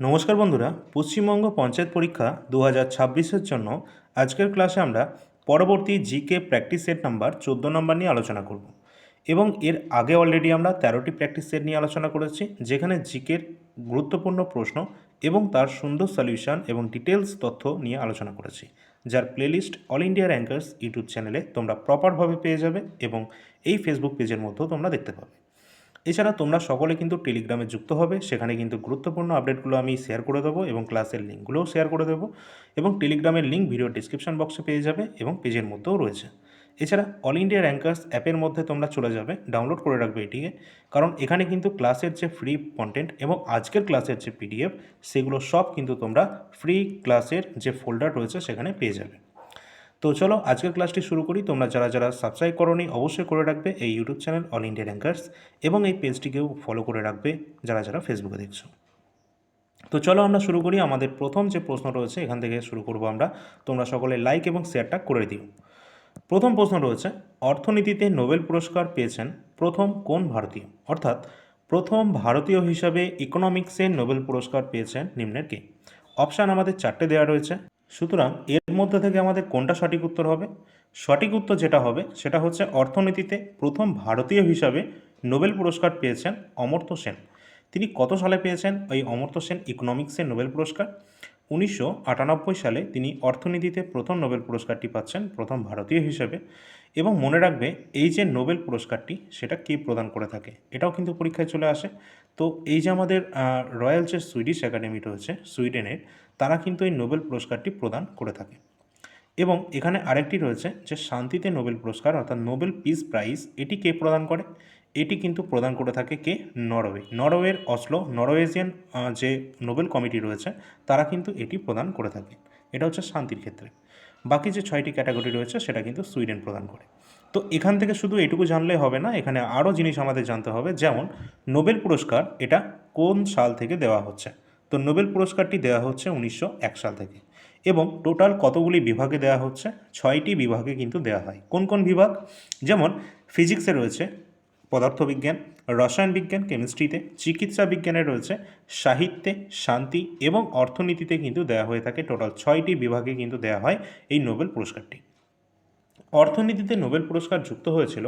নমস্কার বন্ধুরা, পশ্চিমবঙ্গ পঞ্চায়েত পরীক্ষা 2026-এর জন্য আজকের ক্লাসে আমরা পরবর্তী জিকে প্র্যাকটিস সেট নাম্বার 14 নম্বর নিয়ে আলোচনা করব। এবং এর আগে অলরেডি আমরা 13টি প্র্যাকটিস সেট নিয়ে আলোচনা করেছি, যেখানে জিকের গুরুত্বপূর্ণ প্রশ্ন এবং তার সুন্দর সলিউশন এবং ডিটেলস তথ্য নিয়ে আলোচনা করেছি, যার playlist all India rankers YouTube চ্যানেলে তোমরা প্রপারভাবে পেয়ে যাবে এবং এই ফেসবুক পেজের মধ্যেও তোমরা দেখতে পাবে। এছাড়া তোমরা সকলে কিন্তু টেলিগ্রামে যুক্ত হবে, সেখানে কিন্তু গুরুত্বপূর্ণ আপডেটগুলো আমি শেয়ার করে দেবো এবং ক্লাসের লিঙ্কগুলোও শেয়ার করে দেবো, এবং টেলিগ্রামের লিঙ্ক ভিডিও ডিসক্রিপশন বক্সে পেয়ে যাবে এবং পেজের মধ্যেও রয়েছে। এছাড়া অল ইন্ডিয়া র্যাঙ্কার্স অ্যাপের মধ্যে তোমরা চলে যাবে, ডাউনলোড করে রাখবে এটিকে, কারণ এখানে কিন্তু ক্লাসের যে ফ্রি কন্টেন্ট এবং আজকের ক্লাসের যে পিডিএফ, সেগুলো সব কিন্তু তোমরা ফ্রি ক্লাসের যে ফোল্ডার রয়েছে সেখানে পেয়ে যাবে। তো চলো আজকের ক্লাসটি শুরু করি। তোমরা যারা যারা সাবস্ক্রাইব করোনি অবশ্যই করে রাখবে এই YouTube channel all India rankers, এবং এই পেজটিকেও ফলো করে রাখবে যারা যারা ফেসবুকে দেখছো। তো চলো আমরা শুরু করি। আমাদের প্রথম যে প্রশ্ন রয়েছে এখান থেকে শুরু করব আমরা। তোমরা সকলে লাইক এবং শেয়ারটা করে দিও। প্রথম প্রশ্ন রয়েছে, অর্থনীতিতে নোবেল পুরস্কার পেয়েছেন প্রথম কোন ভারতীয়? অর্থাৎ প্রথম ভারতীয় হিসাবে ইকোনমিক্সে নোবেল পুরস্কার পেয়েছেন নিম্নের কে? অপশান আমাদের 4টে দেওয়া রয়েছে, সুতরাং এর মধ্যে থেকে আমাদের কোনটা সঠিক উত্তর হবে? সঠিক উত্তর যেটা হবে সেটা হচ্ছে অর্থনীতিতে প্রথম ভারতীয় হিসাবে নোবেল পুরস্কার পেয়েছেন অমর্ত্য সেন। তিনি কত সালে পেয়েছেন এই অমর্ত্য সেন ইকোনমিক্সের নোবেল পুরস্কার? 1998 সালে তিনি অর্থনীতিতে প্রথম নোবেল পুরস্কারটি পাচ্ছেন প্রথম ভারতীয় হিসেবে। এবং মনে রাখবে, এই যে নোবেল পুরস্কারটি সেটা কে প্রদান করে থাকে, এটাও কিন্তু পরীক্ষায় চলে আসে। তো এই যে আমাদের রয়্যাল যে সুইডিশ একাডেমি রয়েছে সুইডেনের, তারা কিন্তু এই নোবেল পুরস্কারটি প্রদান করে থাকে। এবং এখানে আরেকটি রয়েছে যে শান্তিতে নোবেল পুরস্কার অর্থাৎ নোবেল পিস প্রাইজ, এটি কে প্রদান করে? এটি কিন্তু প্রদান করে থাকে কে? নরওয়ে। নরওয়ের অসলো নরওয়েজিয়ান যে নোবেল কমিটি রয়েছে তারা কিন্তু এটি প্রদান করে থাকে। এটা হচ্ছে শান্তির ক্ষেত্রে। বাকি যে 6টি ক্যাটাগরি রয়েছে সেটা কিন্তু সুইডেন প্রদান করে। তো এখান থেকে শুধু এটুকু জানলে হবে না, এখানে আরও জিনিস আমাদের জানতে হবে, যেমন নোবেল পুরস্কার এটা কোন সাল থেকে দেওয়া হচ্ছে। তো নোবেল পুরস্কারটি দেওয়া হচ্ছে 1901 সাল থেকে, এবং টোটাল কতগুলি বিভাগে দেওয়া হচ্ছে? 6টি বিভাগে কিন্তু দেওয়া হয়। কোন কোন বিভাগ? যেমন ফিজিক্সে রয়েছে, পদার্থবিজ্ঞান, রসায়ন বিজ্ঞান কেমিস্ট্রিতে, চিকিৎসা বিজ্ঞানে রয়েছে, সাহিত্যে, শান্তি এবং অর্থনীতিতে কিন্তু দেওয়া হয়ে থাকে। টোটাল 6টি বিভাগে কিন্তু দেওয়া হয় এই নোবেল পুরস্কারটি। অর্থনীতিতে নোবেল পুরস্কার যুক্ত হয়েছিল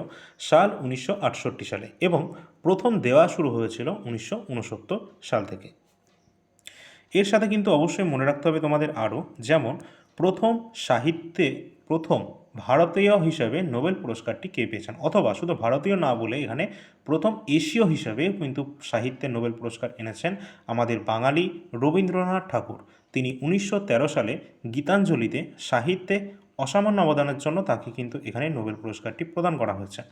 সাল 1968 সালে এবং প্রথম দেওয়া শুরু হয়েছিল 1969 সাল থেকে। এর সাথে কিন্তু অবশ্যই মনে রাখতে হবে তোমাদের আরও, যেমন প্রথম সাহিত্যে প্রথম ভারতীয় হিসাবে নোবেল পুরস্কারটি কে পেয়েছেন, অথবা শুধু ভারতীয় না বলে এখানে প্রথম এশীয় হিসাবে কিন্তু সাহিত্যে নোবেল পুরস্কার এনেছেন আমাদের বাঙালি রবীন্দ্রনাথ ঠাকুর। তিনি 1913 সালে গীতাঞ্জলিতে সাহিত্যে অসামান্য অবদানের জন্য তাকে কিন্তু এখানে নোবেল পুরস্কারটি প্রদান করা হয়েছে।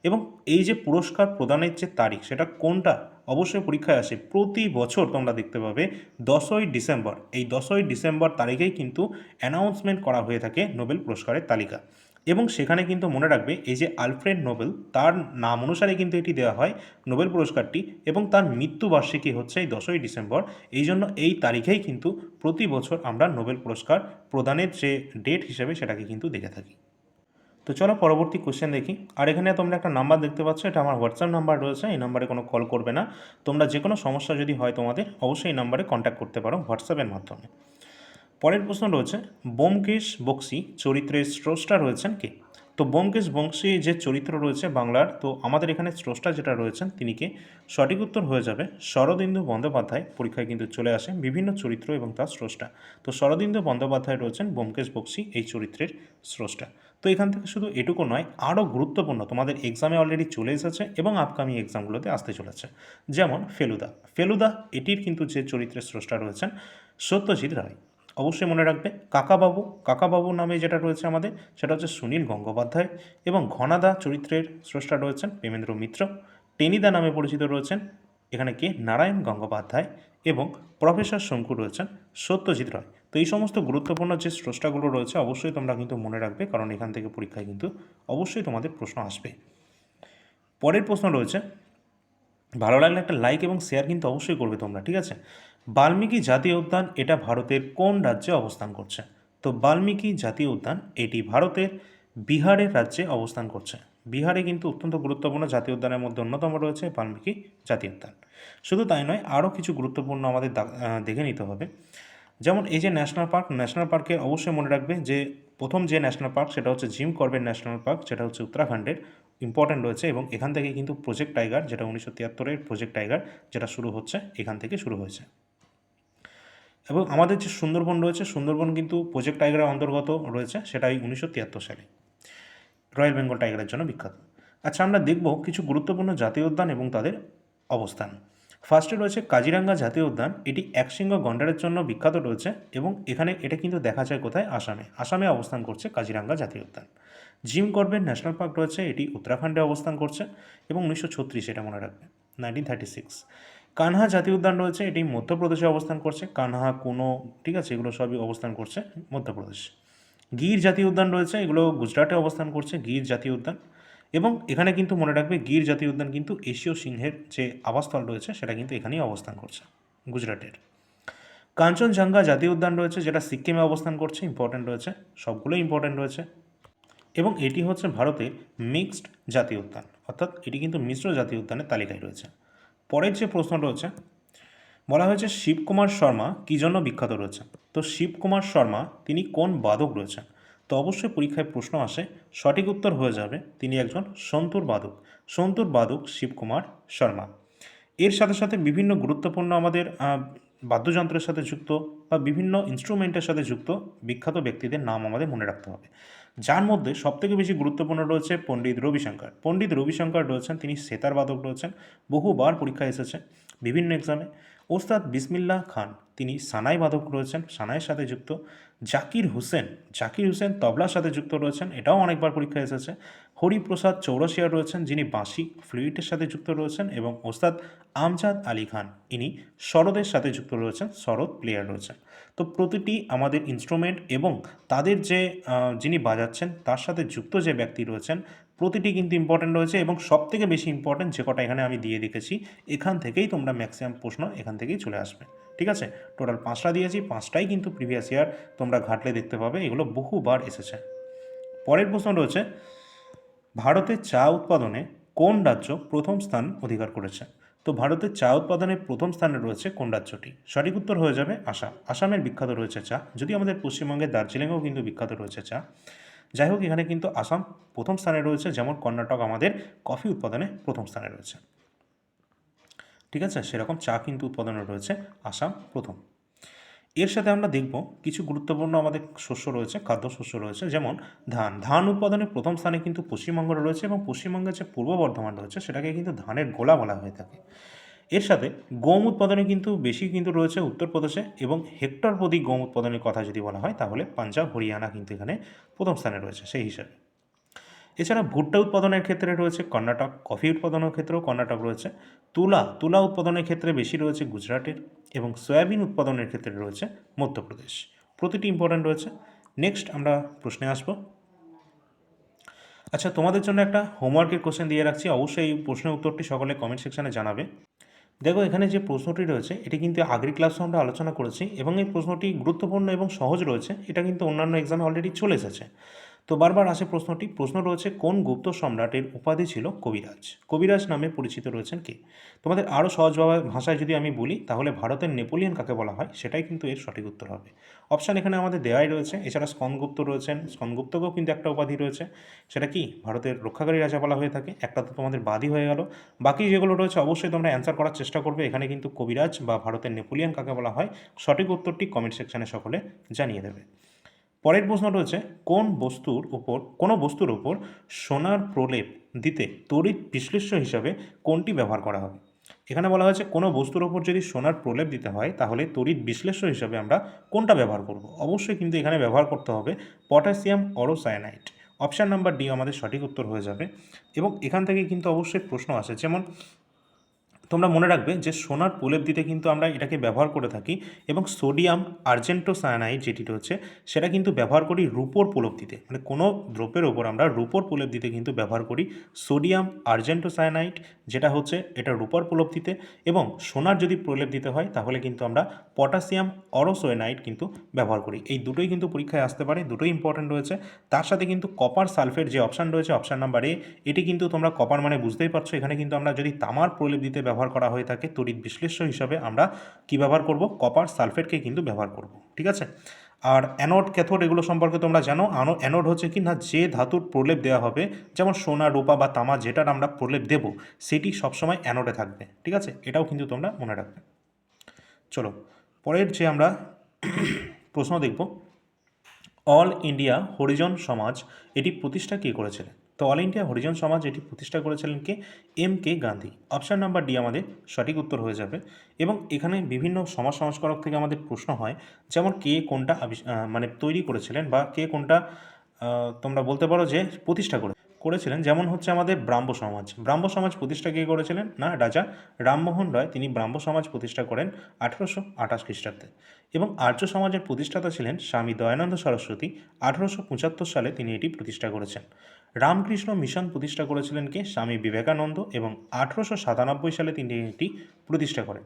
এবং এই যে পুরস্কার প্রদানের যে তারিখ সেটা কোনটা অবশ্যই পরীক্ষায় আসে, প্রতি বছর তোমরা দেখতে পাবে 10ই ডিসেম্বর। এই 10ই ডিসেম্বর তারিখেই কিন্তু অ্যানাউন্সমেন্ট করা হয়ে থাকে নোবেল পুরস্কারের তালিকা। এবং সেখানে কিন্তু মনে রাখবে, এই যে আলফ্রেড নোবেল, তার নাম অনুসারে কিন্তু এটি দেওয়া হয় নোবেল পুরস্কারটি, এবং তার মৃত্যুবার্ষিকী হচ্ছে এই 10ই ডিসেম্বর। এই জন্য এই তারিখেই কিন্তু প্রতি বছর আমরা নোবেল পুরস্কার প্রদানের যে ডেট হিসেবে সেটাকে কিন্তু দেখে থাকি। তো চলো পরবর্তী কোশ্চেন দেখি। আর এখানে তোমরা একটা নাম্বার দেখতে পাচ্ছ, এটা আমার হোয়াটসঅ্যাপ নাম্বার রয়েছে। এই নাম্বারে কোনো কল করবে না। তোমরা যে কোনো সমস্যা যদি হয় তোমাদের, অবশ্যই এই নাম্বারে কন্ট্যাক্ট করতে পারো হোয়াটসঅ্যাপের মাধ্যমে। পরের প্রশ্ন রয়েছে, ব্যোমকেশ বক্সী চরিত্রের স্রষ্টা রয়েছেন কে? তো ব্যোমকেশ বক্সী যে চরিত্র রয়েছে বাংলার, তো আমাদের এখানে স্রষ্টা যেটা রয়েছেন তিনি কে? সঠিক উত্তর হয়ে যাবে শরদিন্দু বন্দ্যোপাধ্যায়। পরীক্ষায় কিন্তু চলে আসে বিভিন্ন চরিত্র এবং তার স্রষ্টা। তো শরদিন্দু বন্দ্যোপাধ্যায় রয়েছেন ব্যোমকেশ বক্সী এই চরিত্রের স্রষ্টা। তো এখান থেকে শুধু এটুকু নয়, আরও গুরুত্বপূর্ণ তোমাদের এক্সামে অলরেডি চলে এসেছে এবং আপকামিং এক্সামগুলোতে আসতে চলেছে, যেমন ফেলুদা। ফেলুদা এটির কিন্তু যে চরিত্রের স্রষ্টা রয়েছেন সত্যজিৎ রায়। অবশ্যই মনে রাখবে কাকাবাবু। কাকাবাবু নামে যেটা রয়েছে আমাদের, সেটা হচ্ছে সুনীল গঙ্গোপাধ্যায়। এবং ঘনাদা চরিত্রের স্রষ্টা রয়েছেন প্রেমেন্দ্র মিত্র। টেনিদা নামে পরিচিত রয়েছেন এখানে কে? নারায়ণ গঙ্গোপাধ্যায়। এবং প্রফেসর শঙ্কু রয়েছেন সত্যজিৎ রায়। তো এই সমস্ত গুরুত্বপূর্ণ যে স্রষ্টাগুলো রয়েছে অবশ্যই তোমরা কিন্তু মনে রাখবে, কারণ এখান থেকে পরীক্ষায় কিন্তু অবশ্যই তোমাদের প্রশ্ন আসবে। পরের প্রশ্ন রয়েছে, ভালো লাগলে একটা লাইক এবং শেয়ার কিন্তু অবশ্যই করবে তোমরা, ঠিক আছে? বাল্মীকি জাতীয় উদ্যান এটা ভারতের কোন রাজ্যে অবস্থান করছে? তো বাল্মীকি জাতীয় উদ্যান এটি ভারতের বিহারের রাজ্যে অবস্থান করছে। বিহারে কিন্তু অত্যন্ত গুরুত্বপূর্ণ জাতীয় উদ্যানের মধ্যে অন্যতম রয়েছে বাল্মীকি জাতীয় উদ্যান। শুধু তাই নয়, আরও কিছু গুরুত্বপূর্ণ আমাদের দেখে নিতে হবে। যেমন এই যে ন্যাশনাল পার্ক, ন্যাশনাল পার্কে অবশ্যই মনে রাখবে যে প্রথম যে ন্যাশনাল পার্ক সেটা হচ্ছে জিম করবেট ন্যাশনাল পার্ক, যেটা হচ্ছে উত্তরাখণ্ডের, ইম্পর্ট্যান্ট রয়েছে। এবং এখান থেকে কিন্তু প্রজেক্ট টাইগার, যেটা 1973-এর প্রজেক্ট টাইগার, যেটা শুরু হচ্ছে এখান থেকে শুরু হয়েছে। এবং আমাদের যে সুন্দরবন রয়েছে, সুন্দরবন কিন্তু প্রজেক্ট টাইগারের অন্তর্গত রয়েছে, সেটাই 1973 সালে রয়্যাল বেঙ্গল টাইগারের জন্য বিখ্যাত। আচ্ছা, আমরা দেখব কিছু গুরুত্বপূর্ণ জাতীয় উদ্যান এবং তাদের অবস্থান। ফার্স্টে রয়েছে কাজিরাঙ্গা জাতীয় উদ্যান। এটি একশৃঙ্গ গন্ডারের জন্য বিখ্যাত রয়েছে এবং এটা কিন্তু দেখা যায় কোথায়? আসামে অবস্থান করছে কাজিরাঙ্গা জাতীয় উদ্যান। জিম করবেট ন্যাশনাল পার্ক রয়েছে, এটি উত্তরাখণ্ডে অবস্থান করছে এবং 1936, এটা মনে রাখবে, 1936। কানহা জাতীয় উদ্যান রয়েছে, এটি মধ্যপ্রদেশে অবস্থান করছে। কানহা, কোনো, ঠিক আছে, এগুলো সবই অবস্থান করছে মধ্যপ্রদেশ। গির জাতীয় উদ্যান রয়েছে, এগুলো গুজরাটে অবস্থান করছে, গির জাতীয় উদ্যান। এবং এখানে কিন্তু মনে রাখবে গির জাতীয় উদ্যান কিন্তু এশীয় সিংহের যে আবাসস্থল রয়েছে সেটা কিন্তু এখানেই অবস্থান করছে, গুজরাটের। কাঞ্চনজঙ্ঘা জাতীয় উদ্যান রয়েছে, যেটা সিক্কিমে অবস্থান করছে, ইম্পর্ট্যান্ট রয়েছে, সবগুলোই ইম্পর্ট্যান্ট রয়েছে। এবং এটি হচ্ছে ভারতের মিক্সড জাতীয় উদ্যান, অর্থাৎ এটি কিন্তু মিশ্র জাতীয় উদ্যানের তালিকায় রয়েছে। পরের যে প্রশ্ন রয়েছে, বলা হয়েছে শিবকুমার শর্মা কী জন্য বিখ্যাত রয়েছে। তো শিবকুমার শর্মা তিনি কোন বাদক রয়েছেন? তো অবশ্যই পরীক্ষায় প্রশ্ন আসে, সঠিক উত্তর হয়ে যাবে তিনি একজন সন্তুর বাদক। সন্তুর বাদক শিবকুমার শর্মা। এর সাথে সাথে বিভিন্ন গুরুত্বপূর্ণ আমাদের বাদ্যযন্ত্রের সাথে যুক্ত বা বিভিন্ন ইনস্ট্রুমেন্টের সাথে যুক্ত বিখ্যাত ব্যক্তিদের নাম আমাদের মনে রাখতে হবে, যার মধ্যে সবথেকে বেশি গুরুত্বপূর্ণ রয়েছে পণ্ডিত রবিশঙ্কর। পণ্ডিত রবিশঙ্কর রয়েছেন, তিনি সেতার বাদক রয়েছেন, বহুবার পরীক্ষায় এসেছে বিভিন্ন এক্সামে। ওস্তাদ বিসমিল্লাহ খান, তিনি সানাই বাদক রয়েছেন, সানাইয়ের সাথে যুক্ত। জাকির হুসেন তবলার সাথে যুক্ত রয়েছেন, এটাও অনেকবার পরীক্ষায় এসেছে। হরিপ্রসাদ চৌরসিয়া রয়েছেন, যিনি বাঁশি ফ্লুইটের সাথে যুক্ত রয়েছেন। এবং ওস্তাদ আমজাদ আলী খান, ইনি সরোদের সাথে যুক্ত রয়েছেন, সরোদ প্লেয়ার রয়েছেন। তো প্রতিটি আমাদের ইনস্ট্রুমেন্ট এবং তাদের যে যিনি বাজাচ্ছেন তার সাথে যুক্ত যে ব্যক্তি রয়েছেন, প্রতিটি কিন্তু ইম্পর্ট্যান্ট রয়েছে। এবং সবথেকে বেশি ইম্পর্ট্যান্ট যে কটা এখানে আমি দিয়ে রেখেছি, এখান থেকেই তোমরা ম্যাক্সিমাম প্রশ্ন এখান থেকেই চলে আসবে, ঠিক আছে। টোটাল 5টা দিয়েছি, 5টাই কিন্তু প্রিভিয়াস ইয়ার তোমরা ঘাটলে দেখতে পাবে, এগুলো বহুবার এসেছে। পরের প্রশ্ন রয়েছে, ভারতের চা উৎপাদনে কোন রাজ্য প্রথম স্থান অধিকার করেছে? তো ভারতের চা উৎপাদনে প্রথম স্থানে রয়েছে কোন রাজ্যটি? সঠিক উত্তর হয়ে যাবে আসাম। আসামের বিখ্যাত রয়েছে চা, যদি আমাদের পশ্চিমবঙ্গের দার্জিলিংয়েও কিন্তু বিখ্যাত রয়েছে চা। যাই হোক, এখানে কিন্তু আসাম প্রথম স্থানে রয়েছে, যেমন কর্ণাটক আমাদের কফি উৎপাদনে প্রথম স্থানে রয়েছে, ঠিক আছে। সেরকম চা কিন্তু উৎপাদনে রয়েছে আসাম প্রথম। এর সাথে আমরা দেখব কিছু গুরুত্বপূর্ণ আমাদের শস্য রয়েছে, খাদ্যশস্য রয়েছে, যেমন ধান উৎপাদনে প্রথম স্থানে কিন্তু পশ্চিমবঙ্গ রয়েছে। এবং পশ্চিমবঙ্গের যে পূর্ব বর্ধমান রয়েছে সেটাকে কিন্তু ধানের গোলা বলা হয়ে থাকে। এর সাথে গম উৎপাদনে কিন্তু বেশি কিন্তু রয়েছে উত্তরপ্রদেশে। এবং হেক্টর প্রতি গম উৎপাদনের কথা যদি বলা হয় তাহলে পাঞ্জাব, হরিয়ানা কিন্তু এখানে প্রথম স্থানে রয়েছে সেই হিসাবে। এছাড়া ভুট্টা উৎপাদনের ক্ষেত্রে রয়েছে কর্ণাটক, কফি উৎপাদনের ক্ষেত্রেও কর্ণাটক রয়েছে। তুলা উৎপাদনের ক্ষেত্রে বেশি রয়েছে গুজরাটের। এবং সয়াবিন উৎপাদনের ক্ষেত্রে রয়েছে মধ্যপ্রদেশ। প্রতিটি ইম্পর্ট্যান্ট রয়েছে। নেক্সট আমরা প্রশ্নে আসব। আচ্ছা, তোমাদের জন্য একটা হোমওয়ার্কের কোশ্চেন দিয়ে রাখছি, অবশ্যই এই প্রশ্নের উত্তরটি সকলে কমেন্ট সেকশানে জানাবে। দেখো, এখানে যে প্রশ্নটি রয়েছে এটি কিন্তু আগের ক্লাসে আমরা আলোচনা করেছি এবং এই প্রশ্নটি গুরুত্বপূর্ণ এবং সহজ রয়েছে। এটা কিন্তু অন্যান্য এক্সামে অলরেডি চলে এসেছে। তো বারবার আসে প্রশ্ন রয়েছে, কোন গুপ্ত সম্রাটের উপাধি ছিল কবিরাজ? কবিরাজ নামে পরিচিত রয়েছেন কে? তোমাদের আরও সহজ ভাষায় যদি আমি বলি তাহলে ভারতের নেপোলিয়ন কাকে বলা হয়, সেটাই কিন্তু এর সঠিক উত্তর হবে। অপশান এখানে আমাদের দেওয়াই রয়েছে। এছাড়া স্কন্দগুপ্ত রয়েছেন, স্কন্দগুপ্তকেও কিন্তু একটা উপাধি রয়েছে, সেটা কি ভারতের রক্ষাকারী রাজা বলা হয়ে থাকে। একটা তো তোমাদের বাদই হয়ে গেল। বাকি যেগুলো রয়েছে অবশ্যই তোমরা অ্যান্সার করার চেষ্টা করবে। এখানে কিন্তু কবিরাজ বা ভারতের নেপোলিয়ন কাকে বলা হয়, সঠিক উত্তরটি কমেন্ট সেকশানে সকলে জানিয়ে দেবে। পরের প্রশ্ন রয়েছে, কোনো বস্তুর ওপর সোনার প্রলেপ দিতে তড়িৎ বিশ্লেষ্য হিসাবে কোনটি ব্যবহার করা হবে? এখানে বলা হয়েছে কোনো বস্তুর ওপর যদি সোনার প্রলেপ দিতে হয় তাহলে তড়িৎ বিশ্লেষ্য হিসাবে আমরা কোনটা ব্যবহার করব? অবশ্যই কিন্তু এখানে ব্যবহার করতে হবে পটাশিয়াম অরোসায়ানাইড। অপশান নাম্বার ডি আমাদের সঠিক উত্তর হয়ে যাবে। এবং এখান থেকে কিন্তু অবশ্যই প্রশ্ন আসে, যেমন তোমরা মনে রাখবে যে সোনার প্রলেপ দিতে কিন্তু আমরা এটাকে ব্যবহার করে থাকি, এবং সোডিয়াম আর্জেন্টোসায়ানাইড যেটি রয়েছে সেটা কিন্তু ব্যবহার করি রূপোর প্রলেপ দিতে, মানে কোনো দ্রব্যের ওপর আমরা রূপোর প্রলেপ দিতে কিন্তু ব্যবহার করি সোডিয়াম আর্জেন্টোসায়ানাইড, যেটা হচ্ছে এটা রূপার প্রলেপ দিতে। এবং সোনার যদি প্রলেপ দিতে হয় তাহলে কিন্তু আমরা পটাশিয়াম অরোসোয়েনাইড কিন্তু ব্যবহার করি। এই দুটোই কিন্তু পরীক্ষায় আসতে পারে, দুটোই ইম্পর্টেন্ট রয়েছে। তার সাথে কিন্তু কপার সালফেট যে অপশান রয়েছে, অপশান নাম্বার এ, এটি কিন্তু তোমরা কপার মানে বুঝতেই পারছো, এখানে কিন্তু আমরা যদি তামার প্রলেপ দিতে ব্যবহার করা হয়ে থাকে তড়িৎ বিশ্লেষ্য হিসাবে আমরা কি ব্যবহার করব, কপার সালফেটকে কিন্তু ব্যবহার করব। ঠিক আছে। আর অ্যানোড ক্যাথোড এগুলো সম্পর্কে তোমরা জানো। অ্যানোড হচ্ছে কি না, যে ধাতুর প্রলেপ দেওয়া হবে, যেমন সোনা, রূপা বা তামা যেটার আমরা প্রলেপ দেব সেটি সবসময় অ্যানোডে থাকবে। ঠিক আছে, এটাও কিন্তু তোমরা মনে রাখবে। চলো পরের যে আমরা প্রশ্ন দেখব, অল ইন্ডিয়া হরিজন সমাজ এটি প্রতিষ্ঠা কে করেছিলেন? তো অল ইন্ডিয়া হরিজন সমাজ এটি প্রতিষ্ঠা করেছিলেন কে? কে গান্ধী। অপশান নাম্বার ডি আমাদের সঠিক উত্তর হয়ে যাবে। এবং এখানে বিভিন্ন সমাজ সংস্কারক থেকে আমাদের প্রশ্ন হয়, যেমন কে কোনটা মানে তৈরি করেছিলেন, বা কে কোনটা তোমরা বলতে পারো যে প্রতিষ্ঠা করেছিলেন। যেমন হচ্ছে আমাদের ব্রাহ্ম সমাজ। ব্রাহ্ম সমাজ প্রতিষ্ঠা কে করেছিলেন? না, রাজা রামমোহন রায়, তিনি ব্রাহ্ম সমাজ প্রতিষ্ঠা করেন 1828 খ্রিস্টাব্দে। এবং আর্য সমাজের প্রতিষ্ঠাতা ছিলেন স্বামী দয়ানন্দ সরস্বতী, 1875 সালে তিনি এটি প্রতিষ্ঠা করেছেন। রামকৃষ্ণ মিশন প্রতিষ্ঠা করেছিলেন কে? স্বামী বিবেকানন্দ, এবং 1897 সালে তিনি এটি প্রতিষ্ঠা করেন।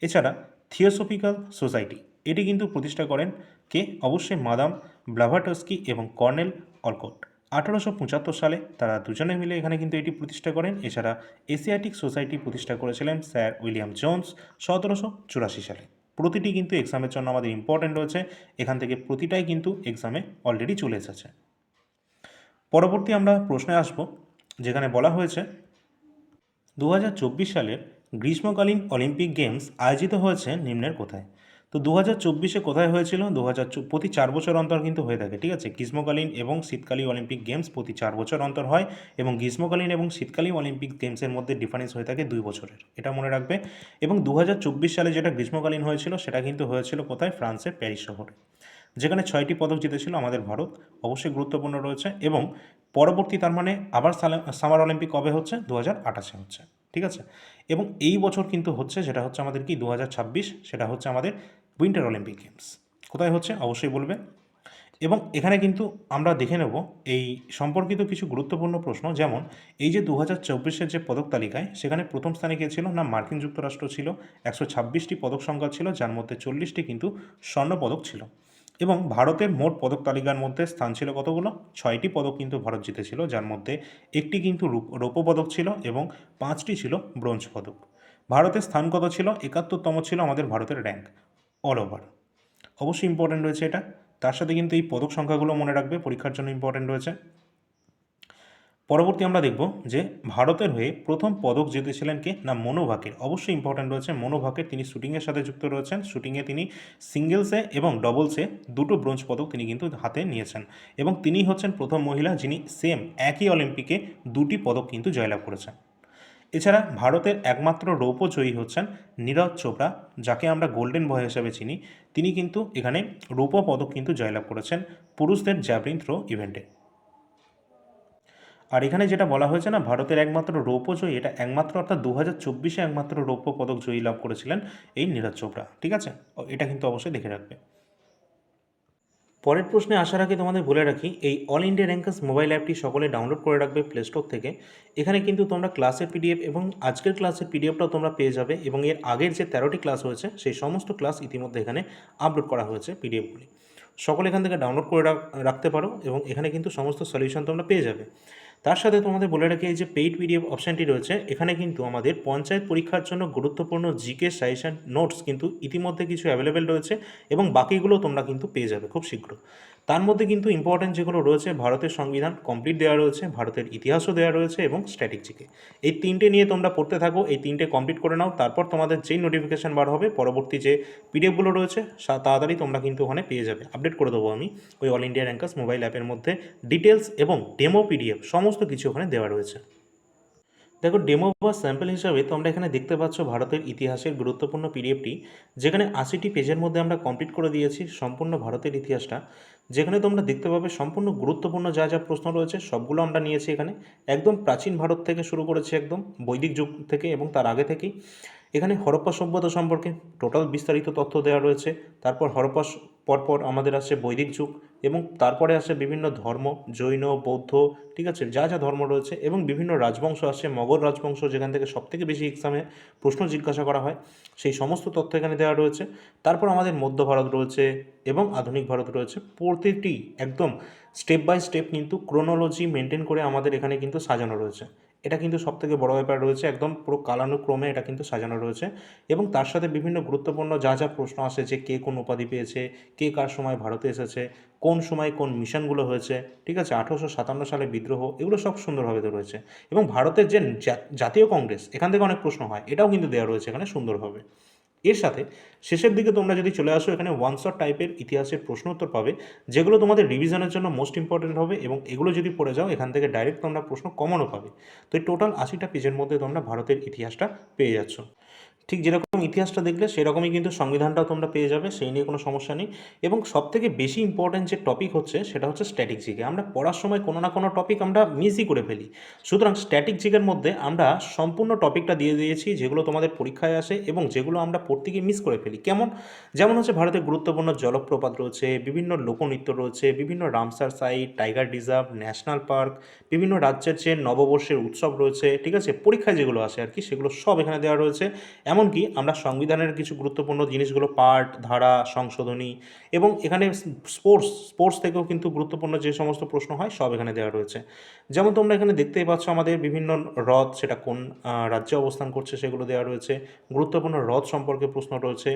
এছাড়া থিওসফিক্যাল সোসাইটি এটি কিন্তু প্রতিষ্ঠা করেন কে? অবশ্যই মাদাম ব্লাভাটস্কি এবং কর্নেল অলকট। 1875 সালে তারা দুজনে মিলে এখানে কিন্তু এটি প্রতিষ্ঠা করেন। এছাড়া এশিয়াটিক সোসাইটি প্রতিষ্ঠা করেছিলেন স্যার উইলিয়াম জোন্স 1784 সালে। প্রতিটি কিন্তু এক্সামের জন্য আমাদের ইম্পর্টেন্ট রয়েছে, এখান থেকে প্রতিটাই কিন্তু এক্সামে অলরেডি চলে এসেছে। পরবর্তী আমরা প্রশ্নে আসব, যেখানে বলা হয়েছে 2024 সালের গ্রীষ্মকালীন অলিম্পিক গেমস আয়োজিত হয়েছে নিম্নের কোথায়? তো 2024 কোথায় হয়েছিল? প্রতি 4 বছর অন্তর কিন্তু হয়ে থাকে। ঠিক আছে, গ্রীষ্মকালীন এবং শীতকালীন অলিম্পিক গেমস প্রতি 4 বছর অন্তর হয়, এবং গ্রীষ্মকালীন এবং শীতকালীন অলিম্পিক গেমসের মধ্যে ডিফারেন্স হয়ে থাকে 2 বছরের, এটা মনে রাখবে। এবং 2024 সালে যেটা গ্রীষ্মকালীন হয়েছিল সেটা কিন্তু হয়েছিল কোথায়? ফ্রান্সের প্যারিস শহরে, যেখানে 6টি পদক জিতেছিল আমাদের ভারত, অবশ্যই গুরুত্বপূর্ণ রয়েছে। এবং পরবর্তী তার মানে আবার সামার অলিম্পিক কবে হচ্ছে? 2028 হচ্ছে। ঠিক আছে, এবং এই বছর কিন্তু হচ্ছে, যেটা হচ্ছে আমাদের কি 2026, সেটা হচ্ছে আমাদের উইন্টার অলিম্পিক গেমস। কোথায় হচ্ছে অবশ্যই বলবে। এবং এখানে কিন্তু আমরা দেখে নেব এই সম্পর্কিত কিছু গুরুত্বপূর্ণ প্রশ্ন, যেমন এই যে 2024 যে পদক তালিকায়, সেখানে প্রথম স্থানে কে ছিল? না, মার্কিন যুক্তরাষ্ট্র ছিল। 126টি পদক সংখ্যা ছিল, যার মধ্যে 40টি কিন্তু স্বর্ণপদক ছিল। এবং ভারতের মোট পদক তালিকার মধ্যে স্থান ছিল কতগুলো? 6টি পদক কিন্তু ভারত জিতেছিল, যার মধ্যে একটি কিন্তু রৌপ্য পদক ছিল এবং 5টি ছিল ব্রোঞ্জ পদক। ভারতের স্থান কত ছিল? 71তম ছিল আমাদের ভারতের র্যাঙ্ক অল ওভার। অবশ্যই ইম্পর্টেন্ট রয়েছে এটা। তার সাথে কিন্তু এই পদক সংখ্যাগুলো মনে রাখবে, পরীক্ষার জন্য ইম্পর্টেন্ট রয়েছে। পরবর্তী আমরা দেখব যে ভারতের হয়ে প্রথম পদক জিতেছিলেন কে? না, মনু ভাকের। অবশ্যই ইম্পর্টেন্ট রয়েছে মনু ভাকের, তিনি শুটিংয়ের সাথে যুক্ত রয়েছেন। শুটিংয়ে তিনি সিঙ্গেলসে এবং ডবলসে দুটো ব্রোঞ্জ পদক তিনি কিন্তু হাতে নিয়েছেন, এবং তিনি হচ্ছেন প্রথম মহিলা যিনি সেম একই অলিম্পিকে 2টি পদক কিন্তু জয়লাভ করেছেন। এছাড়া ভারতের একমাত্র রৌপ্য জয়ী হচ্ছেন নীরজ চোপড়া, যাকে আমরা গোল্ডেন বয় হিসেবে চিনি। তিনি কিন্তু এখানে রৌপ্য পদক কিন্তু জয়লাভ করেছেন পুরুষদের জ্যাভলিন থ্রো ইভেন্টে। আর এখানে যেটা বলা হয়েছে না, ভারতের একমাত্র রৌপ্য জয়ী, এটা একমাত্র, অর্থাৎ 2024 একমাত্র রৌপ্য পদক জয়ী লাভ করেছিলেন এই নীরজ চোপড়া। ঠিক আছে, এটা কিন্তু অবশ্যই দেখে রাখবে। পরের প্রশ্নে আসার আগে তোমাদের বলে রাখি, এই অল ইন্ডিয়া র্যাঙ্কার্স মোবাইল অ্যাপটি সকলে ডাউনলোড করে রাখবে প্লে স্টোর থেকে। এখানে কিন্তু তোমরা ক্লাসের পিডিএফ এবং আজকের ক্লাসের পিডিএফটাও তোমরা পেয়ে যাবে, এবং এর আগের যে 13টি ক্লাস হয়েছে সেই সমস্ত ক্লাস ইতিমধ্যে এখানে আপলোড করা হয়েছে পিডিএফগুলি। সকলে এখান থেকে ডাউনলোড করে রাখতে পারো, এবং এখানে কিন্তু সমস্ত সলিউশন তোমরা পেয়ে যাবে। তার সাথে তোমাদের বলে রাখি, এই যে পেইড পিডিএফ অপশানটি রয়েছে, এখানে কিন্তু আমাদের পঞ্চায়েত পরীক্ষার জন্য গুরুত্বপূর্ণ জিকে সাজেশন নোটস কিন্তু ইতিমধ্যে কিছু অ্যাভেলেবেল রয়েছে, এবং বাকিগুলো তোমরা কিন্তু পেয়ে যাবে খুব শীঘ্র। তার মধ্যে কিন্তু ইম্পর্টেন্ট যেগুলো রয়েছে, ভারতের সংবিধান কমপ্লিট দেওয়া রয়েছে, ভারতের ইতিহাসও দেওয়া রয়েছে, এবং স্ট্যাটিক জিকে। এই 3টে নিয়ে তোমরা পড়তে থাকো, এই 3টে কমপ্লিট করে নাও। তারপর তোমাদের যেই নোটিফিকেশান বার হবে, পরবর্তী যে পিডিএফগুলো রয়েছে তাড়াতাড়ি তোমরা কিন্তু ওখানে পেয়ে যাবে। আপডেট করে দেবো আমি ওই অল ইন্ডিয়া র্যাঙ্কার্স মোবাইল অ্যাপের মধ্যে। ডিটেলস এবং ডেমো পিডিএফ সমস্ত কিছু ওখানে দেওয়া রয়েছে। দেখো, ডেমো বা স্যাম্পল হিসাবে তোমরা এখানে দেখতে পাচ্ছ ভারতের ইতিহাসের গুরুত্বপূর্ণ পিডিএফটি, যেখানে 80টি পেজের মধ্যে আমরা কমপ্লিট করে দিয়েছি সম্পূর্ণ ভারতের ইতিহাসটা। যেখানে তোমরা দেখতে পাবে সম্পূর্ণ গুরুত্বপূর্ণ যা যা প্রশ্ন রয়েছে সবগুলো আমরা নিয়েছি এখানে। একদম প্রাচীন ভারত থেকে শুরু করেছি, একদম বৈদিক যুগ থেকে এবং তার আগে থেকেই। এখানে হরপ্পা সভ্যতা সম্পর্কে টোটাল বিস্তারিত তথ্য দেওয়া রয়েছে। তারপর পরপর আমাদের আসছে বৈদিক যুগ, এবং তারপরে আসে বিভিন্ন ধর্ম, জৈন, বৌদ্ধ, ঠিক আছে, যা যা ধর্ম রয়েছে, এবং বিভিন্ন রাজবংশ আসছে, মগধ রাজবংশ যেখান থেকে সবথেকে বেশি এক্সামে প্রশ্ন জিজ্ঞাসা করা হয়, সেই সমস্ত তথ্য এখানে দেওয়া রয়েছে। তারপর আমাদের মধ্য ভারত রয়েছে এবং আধুনিক ভারত রয়েছে। প্রতিটি একদম স্টেপ বাই স্টেপ কিন্তু ক্রোনোলজি মেনটেন করে আমাদের এখানে কিন্তু সাজানো রয়েছে। এটা কিন্তু সবথেকে বড় ব্যাপার রয়েছে, একদম পুরো কালানুক্রমে এটা কিন্তু সাজানো রয়েছে। এবং তার সাথে বিভিন্ন গুরুত্বপূর্ণ যা যা প্রশ্ন আসে, যে কে কোন উপাধি পেয়েছে, কে কার সময় ভারতে এসেছে, কোন সময় কোন মিশনগুলো হয়েছে, ঠিক আছে, 1857 সালে বিদ্রোহ, এগুলো সব সুন্দরভাবে দেওয়া রয়েছে। এবং ভারতের যে জাতীয় কংগ্রেস, এখান থেকে অনেক প্রশ্ন হয়, এটাও কিন্তু দেওয়া রয়েছে এখানে সুন্দরভাবে। এর সাথে শেষের দিকে তোমরা যদি চলে আসো, এখানে ওয়ান শট টাইপের ইতিহাসের প্রশ্ন উত্তর পাবে, যেগুলো তোমাদের রিভিশনের জন্য মোস্ট ইম্পর্টেন্ট হবে, এবং এগুলো যদি পড়ে যাও এখান থেকে ডাইরেক্ট তোমরা প্রশ্ন কমনও পাবে। তো এই টোটাল 80টা পেজের মধ্যে তোমরা ভারতের ইতিহাসটা পেয়ে যাচ্ছ। ঠিক যেরকম ইতিহাসটা দেখলে সেরকমই কিন্তু সংবিধানটাও তোমরা পেয়ে যাবে, সেই নিয়ে কোনো সমস্যা নেই। এবং সবথেকে বেশি ইম্পর্ট্যান্ট যে টপিক হচ্ছে সেটা হচ্ছে স্ট্যাটিক জিকে। আমরা পড়ার সময় কোনো না কোনো টপিক আমরা মিসই করে ফেলি, সুতরাং স্ট্যাটিক জিকের মধ্যে আমরা সম্পূর্ণ টপিকটা দিয়ে দিয়েছি, যেগুলো তোমাদের পরীক্ষায় আসে এবং যেগুলো আমরা পড়তে গিয়ে মিস করে ফেলি। যেমন হচ্ছে ভারতের গুরুত্বপূর্ণ জলপ্রপাত রয়েছে, বিভিন্ন লোকনৃত্য রয়েছে, বিভিন্ন Ramsar site, tiger reserve, national park, বিভিন্ন রাজ্যের যে নববর্ষের উৎসব রয়েছে, ঠিক আছে, পরীক্ষায় যেগুলো আসে আর কি, সেগুলো সব এখানে দেওয়া রয়েছে। এমনকি আমরা সংবিধানের কিছু গুরুত্বপূর্ণ জিনিসগুলো, পাঠ, ধারা, সংশোধনী, এবং এখানে স্পোর্টস থেকেও কিন্তু গুরুত্বপূর্ণ যে সমস্ত প্রশ্ন হয় সব এখানে দেওয়া রয়েছে। যেমন তোমরা এখানে দেখতেই পাচ্ছ আমাদের বিভিন্ন হ্রদ, সেটা কোন রাজ্যে অবস্থান করছে সেগুলো দেওয়া রয়েছে, গুরুত্বপূর্ণ হ্রদ সম্পর্কে প্রশ্ন রয়েছে।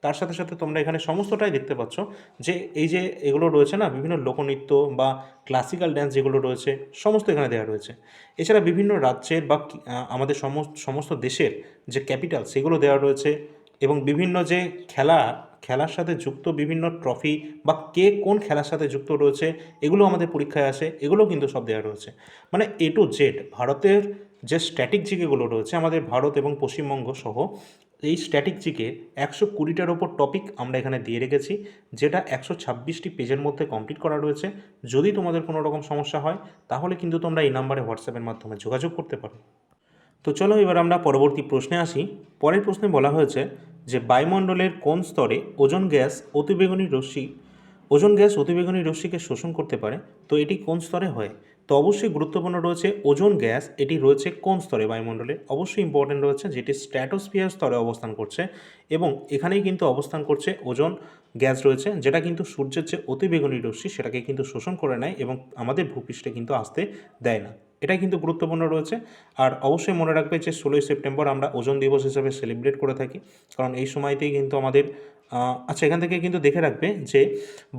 তার সাথে সাথে তোমরা এখানে সমস্তটাই দেখতে পাচ্ছ যে এই যে এগুলো রয়েছে না, বিভিন্ন লোকনৃত্য বা ক্লাসিক্যাল ড্যান্স যেগুলো রয়েছে সমস্ত এখানে দেওয়া রয়েছে। এছাড়া বিভিন্ন রাজ্যের বা আমাদের সমস্ত দেশের যে ক্যাপিটাল সেগুলো দেওয়া রয়েছে, এবং বিভিন্ন যে খেলার সাথে যুক্ত বিভিন্ন ট্রফি বা কে কোন খেলার সাথে যুক্ত রয়েছে, এগুলো আমাদের পরীক্ষায় আসে, এগুলো কিন্তু সব দেওয়া রয়েছে। মানে এ টু জেড ভারতের যে স্ট্যাটিক জিকেগুলো রয়েছে আমাদের ভারত এবং পশ্চিমবঙ্গ সহ, এই স্ট্যাটিক জিকে 120টার ওপর টপিক আমরা এখানে দিয়ে রেখেছি, যেটা 126টি পেজের মধ্যে কমপ্লিট করা রয়েছে। যদি তোমাদের কোনো রকম সমস্যা হয় তাহলে কিন্তু তোমরা এই নাম্বারে হোয়াটসঅ্যাপের মাধ্যমে যোগাযোগ করতে পারো। তো চলো এবার আমরা পরবর্তী প্রশ্নে আসি। পরের প্রশ্নে বলা হয়েছে যে বায়ুমণ্ডলের কোন স্তরে ওজোন গ্যাস অতিবেগুনি রশ্মিকে শোষণ করতে পারে, তো এটি কোন স্তরে হয়? তো অবশ্যই গুরুত্বপূর্ণ রয়েছে ওজোন গ্যাস, এটি রয়েছে কোন স্তরে বায়ুমণ্ডলে, অবশ্যই ইম্পর্টেন্ট রয়েছে, যেটি স্ট্র্যাটোস্ফিয়ার স্তরে অবস্থান করছে। এবং এখানেই কিন্তু অবস্থান করছে ওজোন গ্যাস রয়েছে, যেটা কিন্তু সূর্যের যে অতিবেগুনি রশ্মি সেটাকে কিন্তু শোষণ করে নেয় এবং আমাদের ভূপৃষ্ঠে কিন্তু আসতে দেয় না। এটাই কিন্তু গুরুত্বপূর্ণ রয়েছে। আর অবশ্যই মনে রাখবে যে 16ই সেপ্টেম্বর আমরা ওজোন দিবস হিসেবে সেলিব্রেট করে থাকি, কারণ এই সময়তেই কিন্তু আমাদের আচ্ছা, এখান থেকে কিন্তু দেখে রাখবে যে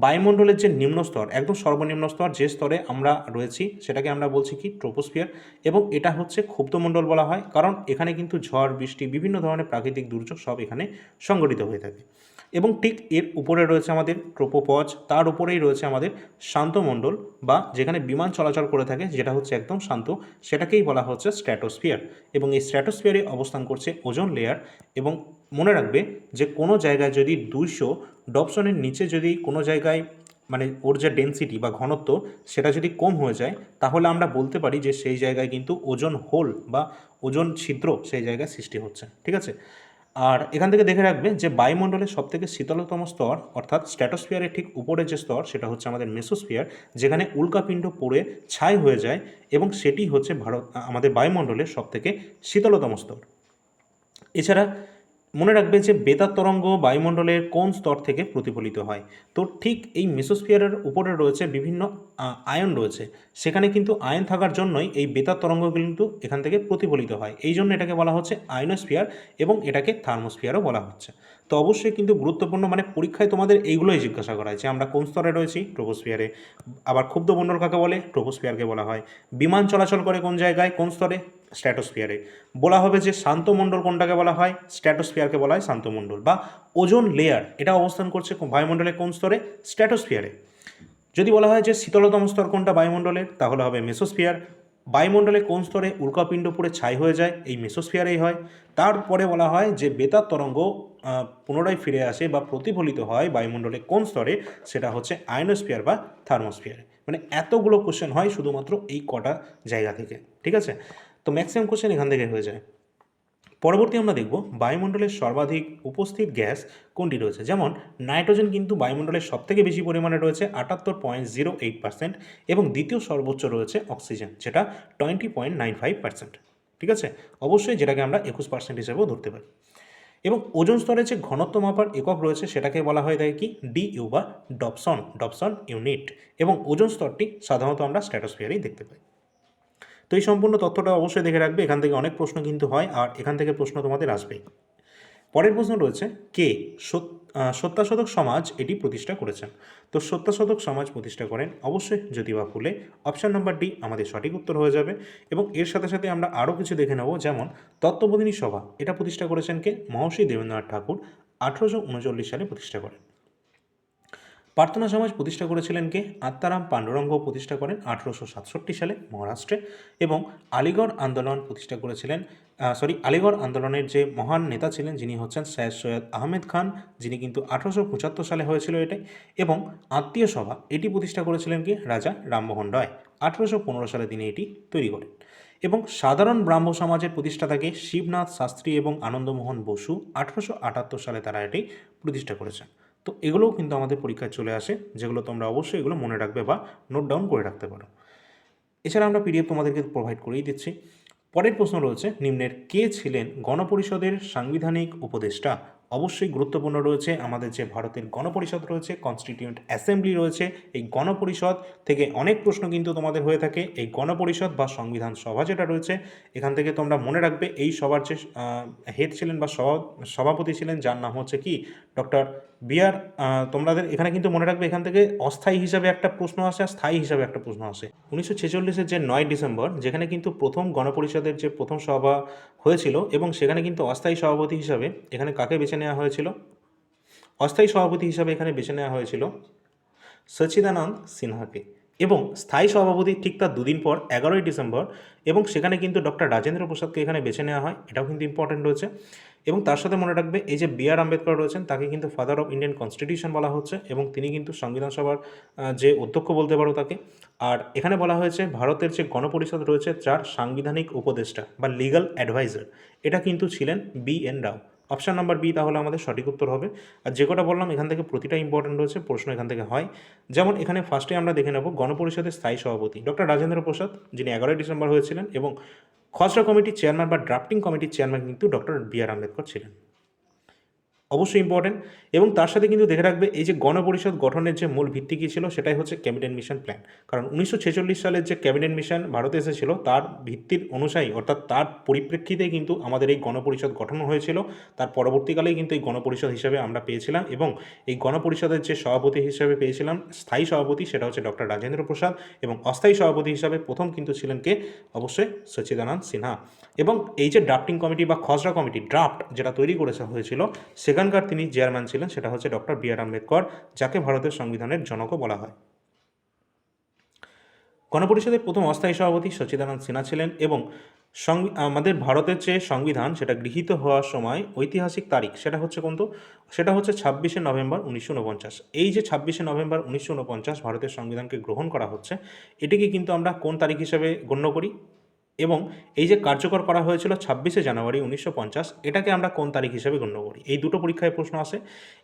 বায়ুমণ্ডলের যে নিম্ন স্তর, একদম সর্বনিম্ন স্তর যে স্তরে আমরা রয়েছি সেটাকে আমরা বলছি কি ট্রোপোস্ফিয়ার, এবং এটা হচ্ছে ক্ষুব্ধমণ্ডল বলা হয়, কারণ এখানে কিন্তু ঝড় বৃষ্টি বিভিন্ন ধরনের প্রাকৃতিক দুর্যোগ সব এখানে সংঘটিত হয়ে থাকে। এবং ঠিক এর উপরে রয়েছে আমাদের ট্রোপোপজ, তার উপরেই রয়েছে আমাদের শান্তমণ্ডল, বা যেখানে বিমান চলাচল করে থাকে যেটা হচ্ছে একদম শান্ত, সেটাকেই বলা হচ্ছে স্ট্র্যাটোস্ফিয়ার। এবং এই স্ট্র্যাটোস্ফিয়ারে অবস্থান করছে ওজোন লেয়ার। এবং মনে রাখবে যে কোনো জায়গায় যদি 200 ডপসনের নিচে যদি কোনো জায়গায়, মানে ওর যে ডেনসিটি বা ঘনত্ব সেটা যদি কম হয়ে যায়, তাহলে আমরা বলতে পারি যে সেই জায়গায় কিন্তু ওজোন হোল বা ওজোন ছিদ্র সেই জায়গায় সৃষ্টি হচ্ছে, ঠিক আছে। আর এখান থেকে দেখে রাখবে যে বায়ুমণ্ডলের সবথেকে শীতলতম স্তর, অর্থাৎ স্ট্র্যাটোস্ফিয়ারের ঠিক উপরে যে স্তর সেটা হচ্ছে আমাদের মেসোস্ফিয়ার, যেখানে উল্কাপিণ্ড পড়ে ছাই হয়ে যায়, এবং সেটি হচ্ছে আমাদের বায়ুমণ্ডলের সবথেকে শীতলতম স্তর। এছাড়া মনে রাখবে যে বেতার তরঙ্গ বায়ুমণ্ডলের কোন স্তর থেকে প্রতিফলিত হয়, তো ঠিক এই মেসোস্ফিয়ারের উপরে রয়েছে বিভিন্ন আয়ন রয়েছে, সেখানে কিন্তু আয়ন থাকার জন্যই এই বেতার তরঙ্গ কিন্তু এখান থেকে প্রতিফলিত হয়, এই জন্য এটাকে বলা হচ্ছে আয়নোস্ফিয়ার, এবং এটাকে থার্মোস্ফিয়ারও বলা হচ্ছে। তো অবশ্যই কিন্তু গুরুত্বপূর্ণ, মানে পরীক্ষায় তোমাদের এইগুলোই জিজ্ঞাসা করা হয় যে আমরা কোন স্তরে রয়েছি, ট্রোপোস্ফিয়ারে। আবার ক্ষুব্ধমণ্ডল কাকে বলে, ট্রোপোস্ফিয়ারকে বলা হয়। বিমান চলাচল করে কোন জায়গায় কোন স্তরে, স্ট্র্যাটোস্ফিয়ারে। বলা হবে যে শান্তমণ্ডল কোনটাকে বলা হয়, স্ট্র্যাটোস্ফিয়ারকে বলা হয় শান্তমণ্ডল। বা ওজোন লেয়ার এটা অবস্থান করছে বায়ুমণ্ডলের কোন স্তরে, স্ট্র্যাটোস্ফিয়ারে। যদি বলা হয় যে শীতলতম স্তর কোনটা বায়ুমণ্ডলের, তাহলে হবে মেসোস্ফিয়ার। বায়ুমণ্ডলে কোন স্তরে উল্কাপিণ্ড পুড়ে ছাই হয়ে যায়, এই মেসোস্ফিয়ারেই হয়। তারপরে বলা হয় যে বেতার তরঙ্গ পুনরায় ফিরে আসে বা প্রতিফলিত হয় বায়ুমণ্ডলে কোন স্তরে, সেটা হচ্ছে আয়নোস্ফিয়ার বা থার্মোস্ফিয়ারে। মানে এতগুলো কোশ্চেন হয় শুধুমাত্র এই কটা জায়গা থেকে, ঠিক আছে। তো ম্যাক্সিমাম কোশ্চেন এখান থেকে হয়ে যায়। পরবর্তী আমরা দেখব বায়ুমণ্ডলের সর্বাধিক উপস্থিত গ্যাস কোনটি রয়েছে। যেমন নাইট্রোজেন কিন্তু বায়ুমণ্ডলের সবথেকে বেশি পরিমাণে রয়েছে 78.08%, এবং দ্বিতীয় সর্বোচ্চ রয়েছে অক্সিজেন, যেটা 20.95%, ঠিক আছে। অবশ্যই যেটাকে আমরা 21% হিসেবেও ধরতে পারি। এবং ওজোন স্তরের যে ঘনত্ব মাপার একক রয়েছে সেটাকে বলা হয় থাকে কি, ডিইউ বা ডপসন ইউনিট, এবং ওজোন স্তরটি সাধারণত আমরা স্ট্র্যাটোস্ফিয়ারেই দেখতে পাই। তো এই সম্পূর্ণ তথ্যটা অবশ্যই দেখে রাখবে, এখান থেকে অনেক প্রশ্ন কিন্তু হয়, আর এখান থেকে প্রশ্ন তোমাদের আসবেই। পরের প্রশ্ন রয়েছে কে সত্যাশোধক সমাজ এটি প্রতিষ্ঠা করেছেন। তো সত্যাশোধক সমাজ প্রতিষ্ঠা করেন অবশ্যই জ্যোতিবা ফুলে। অপশান নাম্বার ডি আমাদের সঠিক উত্তর হয়ে যাবে। এবং এর সাথে সাথে আমরা আরও কিছু দেখে নেব, যেমন তত্ত্ববোধিনী সভা এটা প্রতিষ্ঠা করেছেন কে, মহর্ষি দেবেন্দ্রনাথ ঠাকুর 1839 সালে প্রতিষ্ঠা করেন। প্রার্থনা সমাজ প্রতিষ্ঠা করেছিলেন কে, আত্মারাম পাণ্ডুরঙ্গ প্রতিষ্ঠা করেন 1867 সালে মহারাষ্ট্রে। এবং আলিগড় আন্দোলন প্রতিষ্ঠা করেছিলেন, আলিগড় আন্দোলনের যে মহান নেতা ছিলেন যিনি হচ্ছেন স্যার সৈয়দ আহমেদ খান, যিনি কিন্তু 1875 সালে হয়েছিল এটাই। এবং আত্মীয় সভা এটি প্রতিষ্ঠা করেছিলেন কে, রাজা রামমোহন রায় 1815 সালে তিনি এটি তৈরি করেন। এবং সাধারণ ব্রাহ্ম সমাজের প্রতিষ্ঠাতাকে শিবনাথ শাস্ত্রী এবং আনন্দমোহন বসু 1878 সালে তারা এটি প্রতিষ্ঠা করেছেন। তো এগুলোও কিন্তু আমাদের পরীক্ষায় চলে আসে, যেগুলো তোমরা অবশ্যই এগুলো মনে রাখবে বা নোট ডাউন করে রাখতে পারো। এছাড়া আমরা পিডিএফ তোমাদেরকে প্রোভাইড করেই দিচ্ছি। পরের প্রশ্ন রয়েছে নিম্নের কে ছিলেন গণপরিষদের সাংবিধানিক উপদেষ্টা। অবশ্যই গুরুত্বপূর্ণ রয়েছে আমাদের যে ভারতের গণপরিষদ রয়েছে, কনস্টিটিউয়েন্ট অ্যাসেম্বলি রয়েছে, এই গণপরিষদ থেকে অনেক প্রশ্ন কিন্তু তোমাদের হয়ে থাকে। এই গণপরিষদ বা সংবিধান সভা যেটা রয়েছে, এখান থেকে তোমরা মনে রাখবে এই সভার যে হেড ছিলেন বা সভাপতি ছিলেন, যার নাম হচ্ছে কি, ডক্টর বিআর। তোমাদের এখানে কিন্তু মনে রাখবে এখান থেকে অস্থায়ী হিসাবে একটা প্রশ্ন আসে আর স্থায়ী হিসাবে একটা প্রশ্ন আসে। 1946-এর যে 9 ডিসেম্বর, যেখানে কিন্তু প্রথম গণপরিষদের যে প্রথম সভা হয়েছিল, এবং সেখানে কিন্তু অস্থায়ী সভাপতি হিসাবে এখানে কাকে বেছে নেওয়া হয়েছিল, অস্থায়ী সভাপতি হিসাবে এখানে বেছে নেওয়া হয়েছিল সচ্চিদানন্দ সিনহাকে। এবং স্থায়ী সভাপতি ঠিক তার দুদিন পর 11ই ডিসেম্বর, এবং সেখানে কিন্তু ডক্টর রাজেন্দ্র প্রসাদকে এখানে বেছে নেওয়া হয়, এটাও কিন্তু ইম্পর্টেন্ট রয়েছে। এবং তার সাথে মনে রাখবে এই যে বি আর আম্বেদকর রয়েছেন, তাকে কিন্তু ফাদার অফ ইন্ডিয়ান কনস্টিটিউশন বলা হচ্ছে, এবং তিনি কিন্তু সংবিধান সভার যে অধ্যক্ষ বলতে পারো তাকে। আর এখানে বলা হয়েছে ভারতের যে গণপরিষদ রয়েছে যার সাংবিধানিক উপদেষ্টা বা লিগাল অ্যাডভাইজার, এটা কিন্তু ছিলেন বি এন রাও। অপশান নাম্বার বি তাহলে আমাদের সঠিক উত্তর হবে। আর যে কটা বললাম এখান থেকে প্রতিটা ইম্পর্টেন্ট রয়েছে, প্রশ্ন এখান থেকে হয়। যেমন এখানে ফার্স্টে আমরা দেখে নেব গণপরিষদের স্থায়ী সভাপতি ডক্টর রাজেন্দ্র প্রসাদ, যিনি 11ই ডিসেম্বর হয়েছিলেন, এবং খসড়া কমিটির চেয়ারম্যান বা ড্রাফটিং কমিটির চেয়ারম্যান কিন্তু ডক্টর বি আর আম্বেদকর ছিলেন। অবশ্যই ইম্পর্টেন্ট। এবং তার সাথে কিন্তু দেখে রাখবে এই যে গণপরিষদ গঠনের যে মূল ভিত্তি কী ছিল, সেটাই হচ্ছে ক্যাবিনেট মিশন প্ল্যান। কারণ 1946 সালের যে ক্যাবিনেট মিশন ভারতে এসেছিল, তার ভিত্তির অনুযায়ী অর্থাৎ তার পরিপ্রেক্ষিতেই কিন্তু আমাদের এই গণপরিষদ গঠন হয়েছিল। তার পরবর্তীকালেই কিন্তু এই গণপরিষদ হিসেবে আমরা পেয়েছিলাম, এবং এই গণপরিষদের যে সভাপতি হিসেবে পেয়েছিলাম স্থায়ী সভাপতি, সেটা হচ্ছে ডক্টর রাজেন্দ্র প্রসাদ। এবং অস্থায়ী সভাপতি হিসাবে প্রথম কিন্তু ছিলেন কে, অবশ্যই সচ্চিদানন্দ সিনহা। এবং এই যে ড্রাফটিং কমিটি বা খসড়া কমিটি ড্রাফট যেটা তৈরি করে হয়েছিল, সেখানকার তিনি চেয়ারম্যান ছিলেন, সেটা হচ্ছে ডক্টর বি আর আম্বেদকর, যাকে ভারতের সংবিধানের জনকও বলা হয়। গণপরিষদের প্রথম অস্থায়ী সভাপতি সচ্চিদানন্দ সিনহা ছিলেন। এবং আমাদের ভারতের যে সংবিধান সেটা গৃহীত হওয়ার সময় ঐতিহাসিক তারিখ সেটা হচ্ছে কোনটো, সেটা হচ্ছে 26শে নভেম্বর 1949। এই যে 26শে নভেম্বর 1949 ভারতের সংবিধানকে গ্রহণ করা হচ্ছে, এটিকে কিন্তু আমরা কোন তারিখ হিসেবে গণ্য করি, এবং এই যে কার্যকর করা হয়েছিল 26শে জানুয়ারি 1950, এটাকে আমরা কোন তারিখ হিসেবে গণ্য করি। এই দুটো পরীক্ষায় প্রশ্ন আসে।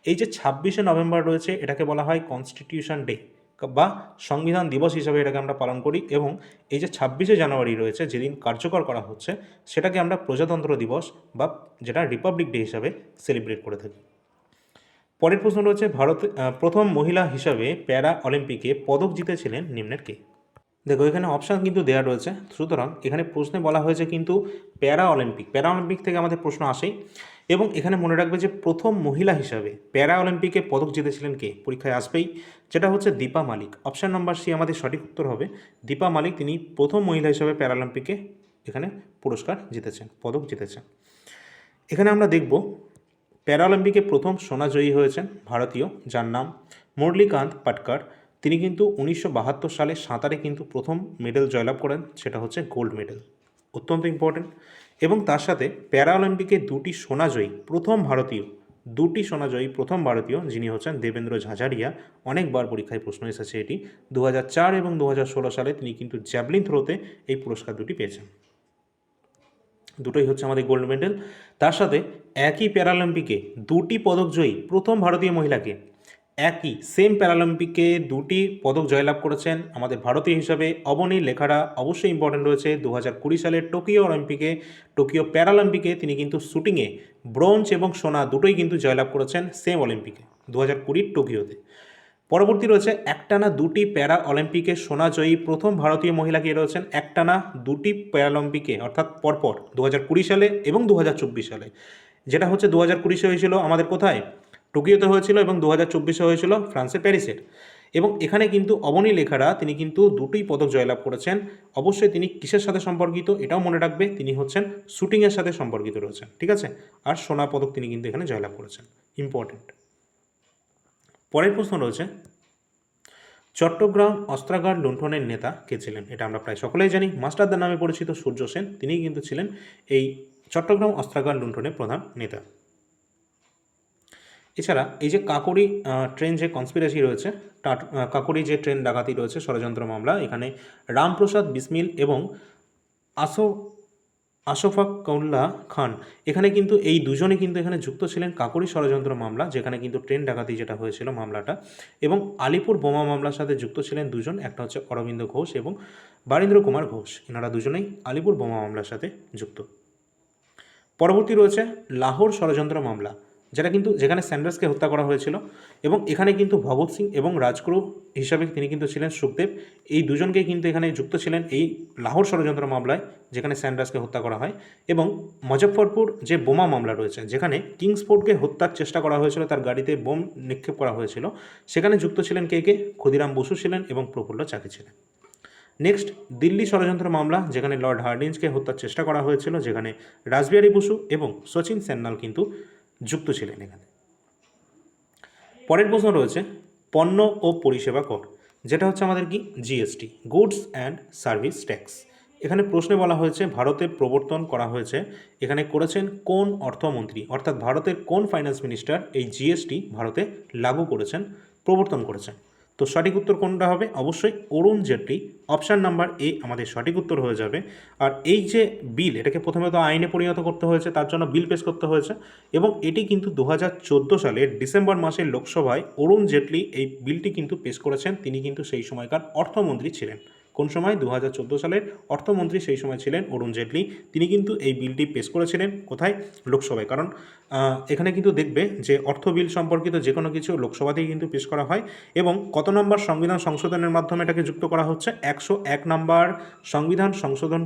এই যে 26শে নভেম্বর রয়েছে, এটাকে বলা হয় কনস্টিটিউশন ডে বা সংবিধান দিবস হিসাবে এটাকে আমরা পালন করি। এবং এই যে 26শে জানুয়ারি রয়েছে, যেদিন কার্যকর করা হচ্ছে, সেটাকে আমরা প্রজাতন্ত্র দিবস বা যেটা রিপাবলিক ডে হিসাবে সেলিব্রেট করে থাকি। পরের প্রশ্ন রয়েছে ভারতে প্রথম মহিলা হিসাবে প্যারা অলিম্পিকে পদক জিতেছিলেন নিম্নের কে। দেখো এখানে অপশান কিন্তু দেওয়া রয়েছে, সুতরাং এখানে প্রশ্নে বলা হয়েছে কিন্তু প্যারা অলিম্পিক থেকে আমাদের প্রশ্ন আসেই। এবং এখানে মনে রাখবে যে প্রথম মহিলা হিসাবে প্যারা অলিম্পিকে পদক জিতেছিলেন কে, পরীক্ষায় আসবেই, যেটা হচ্ছে দীপা মালিক। অপশান নাম্বার সি আমাদের সঠিক উত্তর হবে। দীপা মালিক তিনি প্রথম মহিলা হিসাবে প্যারা অলিম্পিকে এখানে পুরস্কার জিতেছেন, পদক জিতেছেন। এখানে আমরা দেখব প্যারা অলিম্পিকে প্রথম সোনাজয়ী হয়েছেন ভারতীয়, যার নাম মুরলীকান্ত পাটকার। তিনি কিন্তু 1972 সালে সাঁতারে কিন্তু প্রথম মেডেল জয়লাভ করেন, সেটা হচ্ছে গোল্ড মেডেল, অত্যন্ত ইম্পর্টেন্ট। এবং তার সাথে প্যারা অলিম্পিকে দুটি সোনাজয়ী প্রথম ভারতীয় দুটি সোনাজয়ী প্রথম ভারতীয়, যিনি হচ্ছেন দেবেন্দ্র ঝাঝারিয়া। অনেকবার পরীক্ষায় প্রশ্ন এসেছে এটি। 2004 এবং 2016 সালে তিনি কিন্তু জ্যাভলিন থ্রোতে এই পুরস্কার দুটি পেয়েছেন। দুটোই হচ্ছে আমাদের গোল্ড মেডেল। তার সাথে একই প্যারালিম্পিকে দুটি পদকজয়ী প্রথম ভারতীয় মহিলাকে, একই সেম প্যারালিম্পিকে দুটি পদক জয়লাভ করেছেন আমাদের ভারতীয় হিসাবে অবনী লেখারা। অবশ্যই ইম্পর্টেন্ট রয়েছে 2020 সালের টোকিও প্যারালিম্পিকে তিনি কিন্তু শুটিংয়ে ব্রোঞ্জ এবং সোনা দুটোই কিন্তু জয়লাভ করেছেন সেম অলিম্পিকে 2020 টোকিওতে। পরবর্তী রয়েছে একটানা দুটি প্যারা অলিম্পিকে সোনাজয়ী প্রথম ভারতীয় মহিলা কে রয়েছেন একটানা দুটি প্যারালিম্পিকে, অর্থাৎ পরপর 2020 সালে এবং 2024 সালে। যেটা হচ্ছে 2020 হয়েছিল আমাদের কোথায়, টোকিওতে হয়েছিল, এবং 2024 হয়েছিল ফ্রান্সের প্যারিসের। এবং এখানে কিন্তু অবনী লেখারা তিনি কিন্তু দুটোই পদক জয়লাভ করেছেন। অবশ্যই তিনি কিসের সাথে সম্পর্কিত এটাও মনে রাখবে, তিনি হচ্ছেন শুটিংয়ের সাথে সম্পর্কিত রয়েছেন, ঠিক আছে। আর সোনা পদক তিনি কিন্তু এখানে জয়লাভ করেছেন, ইম্পর্টেন্ট। পরের প্রশ্ন রয়েছে চট্টগ্রাম অস্ত্রাগার লুণ্ঠনের নেতা কে ছিলেন? এটা আমরা প্রায় সকলেই জানি, মাস্টারদার নামে পরিচিত সূর্য সেন, তিনিই কিন্তু ছিলেন এই চট্টগ্রাম অস্ত্রাগার লুণ্ঠনের প্রধান নেতা। এছাড়া এই যে কাকোরি ট্রেন যে কনস্পিরেসি রয়েছে, কাকোরি যে ট্রেন ডাকাতি রয়েছে ষড়যন্ত্র মামলা, এখানে রামপ্রসাদ বিসমিল এবং আশফাকউল্লাহ খান, এখানে কিন্তু এই দুজনে কিন্তু এখানে যুক্ত ছিলেন কাকোরি ষড়যন্ত্র মামলা, যেখানে কিন্তু ট্রেন ডাকাতি যেটা হয়েছিল মামলাটা, এবং আলিপুর বোমা মামলার সাথে যুক্ত ছিলেন দুজন, একটা হচ্ছে অরবিন্দ ঘোষ এবং বারীন্দ্র কুমার ঘোষ, এনারা দুজনেই আলিপুর বোমা মামলার সাথে যুক্ত। পরবর্তী রয়েছে লাহোর ষড়যন্ত্র মামলা, যেখানে স্যান্ডার্সকে হত্যা করা হয়েছিল, এবং এখানে কিন্তু ভগৎ সিং এবং রাজগুরু হিসাবে তিনি কিন্তু ছিলেন সুখদেব, এই দুজনকে কিন্তু এখানে যুক্ত ছিলেন এই লাহোর ষড়যন্ত্র মামলায়, যেখানে স্যান্ডার্সকে হত্যা করা হয়। এবং মুজফ্ফরপুর যে বোমা মামলা রয়েছে, যেখানে কিংসফোর্ডকে হত্যার চেষ্টা করা হয়েছিল, তার গাড়িতে বোম নিক্ষেপ করা হয়েছিল, সেখানে যুক্ত ছিলেন কে? ক্ষুদিরাম বসু ছিলেন এবং প্রফুল্ল চাকি ছিলেন। নেক্সট দিল্লি ষড়যন্ত্র মামলা, যেখানে লর্ড হার্ডিঞ্জকে হত্যার চেষ্টা করা হয়েছিল, যেখানে রাসবিহারী বসু এবং সচিন সেন্নাল কিন্তু যুক্ত ছিলেন এখানে। পরের প্রশ্ন রয়েছে পণ্য ও পরিষেবা কর, যেটা হচ্ছে আমাদের কি GST, goods and service tax. এখানে প্রশ্নে বলা হয়েছে ভারতে প্রবর্তন করা হয়েছে, এখানে করেছেন কোন অর্থমন্ত্রী, অর্থাৎ ভারতের কোন ফাইন্যান্স মিনিস্টার এই জিএসটি ভারতে লাগু করেছেন, প্রবর্তন করেছেন। তো সঠিক উত্তর কোনটা হবে? অবশ্যই Arun Jaitley, option number A আমাদের সঠিক উত্তর হয়ে যাবে। আর এই যে বিল, এটাকে প্রথমে তো আইনে পরিণত করতে হয়েছে, তার জন্য বিল পেশ করতে হয়েছে, এবং এটি কিন্তু 2014 সালের ডিসেম্বর মাসের লোকসভায় অরুণ জেটলি এই বিলটি কিন্তু পেশ করেছেন। তিনি কিন্তু সেই সময়কার অর্থমন্ত্রী ছিলেন। কোন সময়? 2014 সালের অর্থমন্ত্রী সেই সময় ছিলেন অরুণ জেটলি। তিনি কিন্তু এই বিলটি পেশ করেছিলেন কোথায়? লোকসভায়। কারণ এখানে কিন্তু দেখবে যে অর্থ বিল সম্পর্কিত যে কোনো কিছু লোকসভাতেই কিন্তু পেশ করা হয়। এবং কত নম্বর সংবিধান সংশোধনের মাধ্যমে এটাকে যুক্ত করা হচ্ছে? 101 নম্বর সংবিধান সংশোধন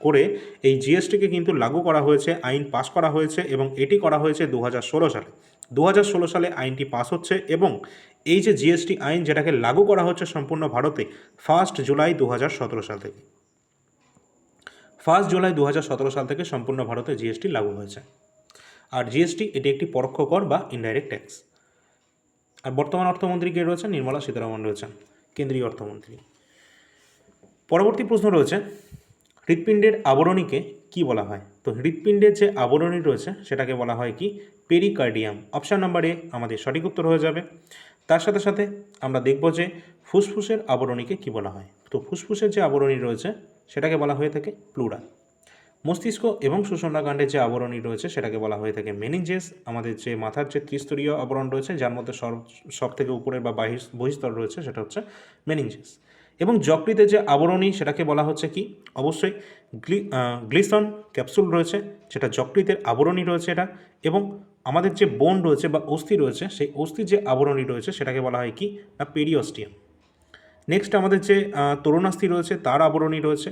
করে এই জিএসটিকে কিন্তু লাগু করা হয়েছে, আইন পাস করা হয়েছে, এবং এটি করা হয়েছে 2016 সালে। 2016 সালে আইনটি পাস হচ্ছে, এবং এই যে জিএসটি আইন, যেটাকে লাগু করা হচ্ছে সম্পূর্ণ ভারতে 1 জুলাই 2017 সাল থেকে। 1 জুলাই 2017 সাল থেকে সম্পূর্ণ ভারতে জিএসটি লাগু হয়েছে। আর জিএসটি এটি একটি পরোক্ষ কর বা ইনডাইরেক্ট ট্যাক্স। আর বর্তমান অর্থমন্ত্রী কে রয়েছেন? নির্মলা সীতারামন রয়েছেন, কেন্দ্রীয় অর্থমন্ত্রী। পরবর্তী প্রশ্ন রয়েছে হৃৎপিণ্ডের আবরণীকে কি বলা হয়? তো হৃৎপিণ্ডের যে আবরণী রয়েছে সেটাকে বলা হয় কি? পেরিকার্ডিয়াম। অপশান নাম্বার এ আমাদের সঠিক উত্তর হয়ে যাবে। তার সাথে সাথে আমরা দেখব যে ফুসফুসের আবরণীকে কি বলা হয়। তো ফুসফুসের যে আবরণী রয়েছে সেটাকে বলা হয়ে থাকে প্লুরা। মস্তিষ্ক এবং সুষুম্নাকাণ্ডের যে আবরণী রয়েছে সেটাকে বলা হয়ে থাকে মেনিনজেস। আমাদের যে মাথার যে ত্রিস্তরীয় আবরণ রয়েছে, যার মধ্যে সব থেকে উপরের বা বহিস্তর রয়েছে, সেটা হচ্ছে মেনিনজেস। এবং যকৃতের যে আবরণী সেটাকে বলা হচ্ছে কি? অবশ্যই গ্লিসন ক্যাপসুল রয়েছে, যেটা যকৃতের আবরণী রয়েছে এটা। এবং আমাদের যে বোন রয়েছে বা অস্থি রয়েছে, সেই অস্থির যে আবরণী রয়েছে সেটাকে বলা হয় কি? না পেরিওস্টিয়াম। নেক্সট আমাদের যে তরুণাস্থি রয়েছে, তার আবরণী রয়েছে,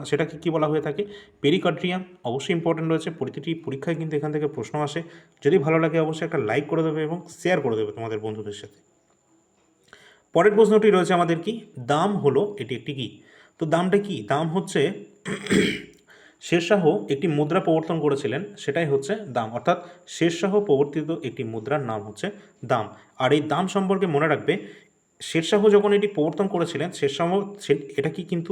সেটাকে কি বলা হয়ে থাকে? পেরিকার্ডিয়াম। অবশ্যই ইম্পর্টেন্ট রয়েছে, প্রতিটি পরীক্ষায় কিন্তু এখান থেকে প্রশ্ন আসে। যদি ভালো লাগে অবশ্যই একটা লাইক করে দেবে এবং শেয়ার করে দেবে তোমাদের বন্ধুদের সাথে। পরের প্রশ্নটি রয়েছে আমাদের কি? দাম হলো এটি একটি কি? তো দামটা কি? দাম হচ্ছে শেরশাহ একটি মুদ্রা প্রবর্তন করেছিলেন, সেটাই হচ্ছে দাম। অর্থাৎ শেরশাহ প্রবর্তিত একটি মুদ্রার নাম হচ্ছে দাম। আর এই দাম সম্পর্কে মনে রাখবে, শেরশাহ যখন এটি প্রবর্তন করেছিলেন, শেরশাহ এটা কি কিন্তু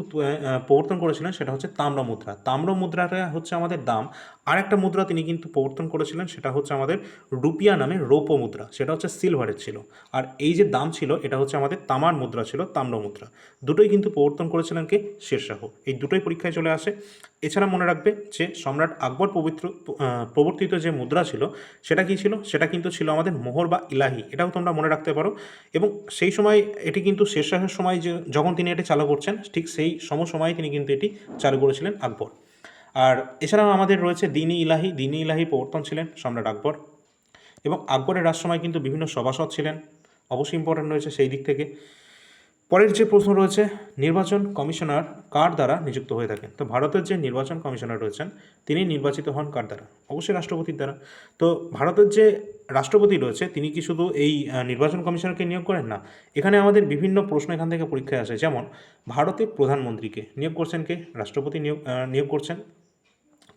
প্রবর্তন করেছিলেন সেটা হচ্ছে তাম্র মুদ্রা। তাম্র মুদ্রাটা হচ্ছে আমাদের দাম। আর একটা মুদ্রা তিনি কিন্তু প্রবর্তন করেছিলেন, সেটা হচ্ছে আমাদের রুপিয়া নামে রৌপ্য মুদ্রা, সেটা হচ্ছে সিলভারের ছিল। আর এই যে দাম ছিল এটা হচ্ছে আমাদের তামার মুদ্রা ছিল, তাম্র মুদ্রা। দুটোই কিন্তু প্রবর্তন করেছিলেন কে? শেরশাহ। এই দুটোই পরীক্ষায় চলে আসে। এছাড়া মনে রাখবে যে সম্রাট আকবর প্রবর্তিত যে মুদ্রা ছিল সেটা কি ছিল? সেটা কিন্তু ছিল আমাদের মোহর বা ইলাহি। এটাও তোমরা মনে রাখতে পারো। এবং সেই সময় এটি কিন্তু শেরশাহের সময় যে যখন তিনি এটি চালু করছেন, ঠিক সেই সময়ে তিনি কিন্তু এটি চালু করেছিলেন আকবর। আর এছাড়াও আমাদের রয়েছে দিন-ই ইলাহি। দিন-ই ইলাহি প্রবর্তন ছিলেন সম্রাট আকবর। এবং আকবরের রাজসময় কিন্তু বিভিন্ন সভাসদ ছিলেন, অবশ্যই ইম্পর্টেন্ট রয়েছে সেই দিক থেকে। পরের যে প্রশ্ন রয়েছে, নির্বাচন কমিশনার কার দ্বারা নিযুক্ত হয়ে থাকেন? তো ভারতের যে নির্বাচন কমিশনার রয়েছেন তিনি নির্বাচিত হন কার দ্বারা? অবশ্যই রাষ্ট্রপতির দ্বারা। তো ভারতের যে রাষ্ট্রপতি রয়েছে তিনি কি শুধু এই নির্বাচন কমিশনারকে নিয়োগ করেন? না, এখানে আমাদের বিভিন্ন প্রশ্ন এখান থেকে পরীক্ষায় আসে। যেমন ভারতের প্রধানমন্ত্রীকে নিয়োগ করছেন কে? রাষ্ট্রপতি নিয়োগ করছেন।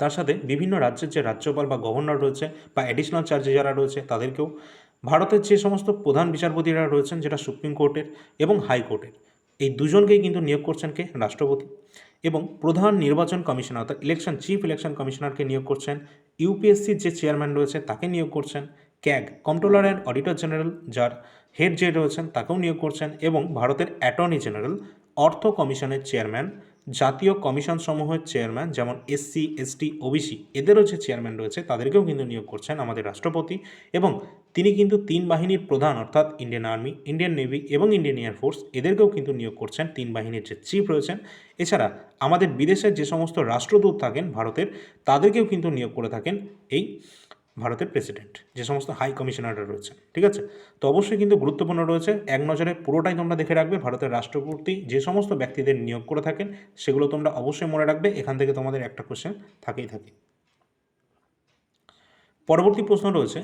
তার সাথে বিভিন্ন রাজ্যের যে রাজ্যপাল বা গভর্নর রয়েছে বা অ্যাডিশনাল চার্জে যারা রয়েছে তাদেরকেও। ভারতের যে সমস্ত প্রধান বিচারপতিরা রয়েছেন যেটা সুপ্রিম কোর্টের এবং হাইকোর্টের, এই দুজনকেই কিন্তু নিয়োগ করছেন কে? রাষ্ট্রপতি। এবং প্রধান নির্বাচন কমিশনার অর্থাৎ চিফ ইলেকশন কমিশনারকে নিয়োগ করছেন। ইউপিএসসির যে চেয়ারম্যান রয়েছে তাকে নিয়োগ করছেন। CAG controller and auditor general যার হেড যে রয়েছেন তাকেও নিয়োগ করছেন। এবং ভারতের অ্যাটর্নি জেনারেল, অর্থ কমিশনের চেয়ারম্যান, জাতীয় কমিশন সমূহের চেয়ারম্যান যেমন এসসি, এসটি, ওবিসি এদেরও যে চেয়ারম্যান রয়েছে তাদেরকেও কিন্তু নিয়োগ করছেন আমাদের রাষ্ট্রপতি। এবং তিনি কিন্তু তিন বাহিনীর প্রধান অর্থাৎ ইন্ডিয়ান আর্মি, ইন্ডিয়ান নেভি এবং ইন্ডিয়ান এয়ারফোর্স এদেরকেও কিন্তু নিয়োগ করছেন, তিন বাহিনীর যে চিফ রয়েছেন। এছাড়া আমাদের বিদেশের যে সমস্ত রাষ্ট্রদূত থাকেন ভারতের তাদেরকেও কিন্তু নিয়োগ করে থাকেন এই ভারতের প্রেসিডেন্ট, যে সমস্ত হাই কমিশনাররা রয়েছে। ঠিক আছে, তো অবশ্যই কিন্তু গুরুত্বপূর্ণ রয়েছে, এক নজরে পুরোটাই তোমরা দেখে রাখবে। ভারতের রাষ্ট্রপতি যে সমস্ত ব্যক্তিদের নিয়োগ করে থাকেন সেগুলো তোমরা অবশ্যই মনে রাখবে, এখান থেকে তোমাদের একটা কোশ্চেন থাকেই থাকে। পরবর্তী প্রশ্ন রয়েছে,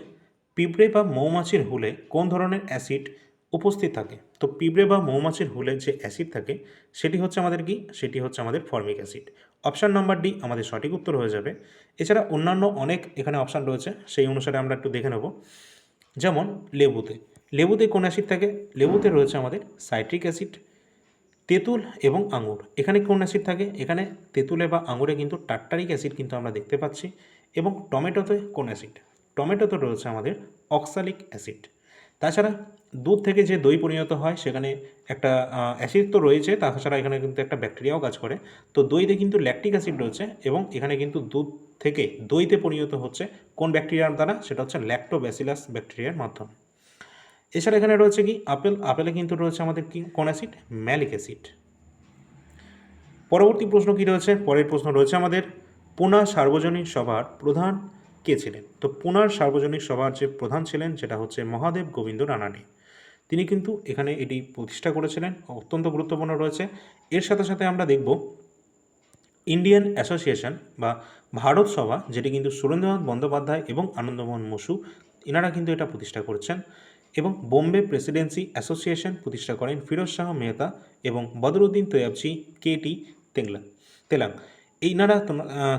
পিঁপড়ে বা মৌমাছির হুলে কোন ধরনের অ্যাসিড উপস্থিত থাকে? তো পিঁপড়ে বা মৌমাছির হুলে যে অ্যাসিড থাকে সেটি হচ্ছে আমাদের কি? সেটি হচ্ছে আমাদের formic acid. Option number D আমাদের সঠিক উত্তর হয়ে যাবে। এছাড়া অন্যান্য অনেক এখানে অপশান রয়েছে, সেই অনুসারে আমরা একটু দেখে নেব। যেমন লেবুতে কোন অ্যাসিড থাকে? লেবুতে রয়েছে আমাদের সাইট্রিক অ্যাসিড। তেঁতুল এবং আঙুর, এখানে কোন অ্যাসিড থাকে? এখানে তেঁতুলে বা আঙুরে কিন্তু টার্টারিক অ্যাসিড কিন্তু আমরা দেখতে পাচ্ছি। এবং টমেটোতে কোন অ্যাসিড? টমেটোতে রয়েছে আমাদের অক্সালিক অ্যাসিড। তাছাড়া দুধ থেকে যে দই পরিণত হয় সেখানে একটা অ্যাসিড তো রয়েছে, তাছাড়া এখানে কিন্তু একটা ব্যাকটেরিয়াও কাজ করে। তো দইতে কিন্তু ল্যাকটিক অ্যাসিড রয়েছে এবং এখানে কিন্তু দুধ থেকে দইতে পরিণত হচ্ছে কোন ব্যাকটেরিয়ার দ্বারা? সেটা হচ্ছে ল্যাক্টোব্যাসিলাস ব্যাকটেরিয়ার মাধ্যমে। এছাড়া এখানে রয়েছে কি? আপেলে কিন্তু রয়েছে আমাদের কি কোন অ্যাসিড? Malic acid. পরবর্তী প্রশ্ন কি রয়েছে? পরের প্রশ্ন রয়েছে আমাদের, পুনা সার্বজনীন সভার প্রধান কে ছিলেন? তো পুনার সার্বজনীন সভার যে প্রধান ছিলেন সেটা হচ্ছে মহাদেব গোবিন্দ রানাডে। তিনি কিন্তু এখানে এটি প্রতিষ্ঠা করেছিলেন, অত্যন্ত গুরুত্বপূর্ণ রয়েছে। এর সাথে সাথে আমরা দেখব ইন্ডিয়ান অ্যাসোসিয়েশন বা ভারত সভা, যেটি কিন্তু সুরেন্দ্রনাথ বন্দ্যোপাধ্যায় এবং আনন্দমোহন বসু এনারা কিন্তু এটা প্রতিষ্ঠা করেছেন। এবং বোম্বে প্রেসিডেন্সি অ্যাসোসিয়েশন প্রতিষ্ঠা করেন ফিরোজ শাহ মেহতা এবং বদরুদ্দিন তৈয়বজি কে.টি. তেলাং। এইনারা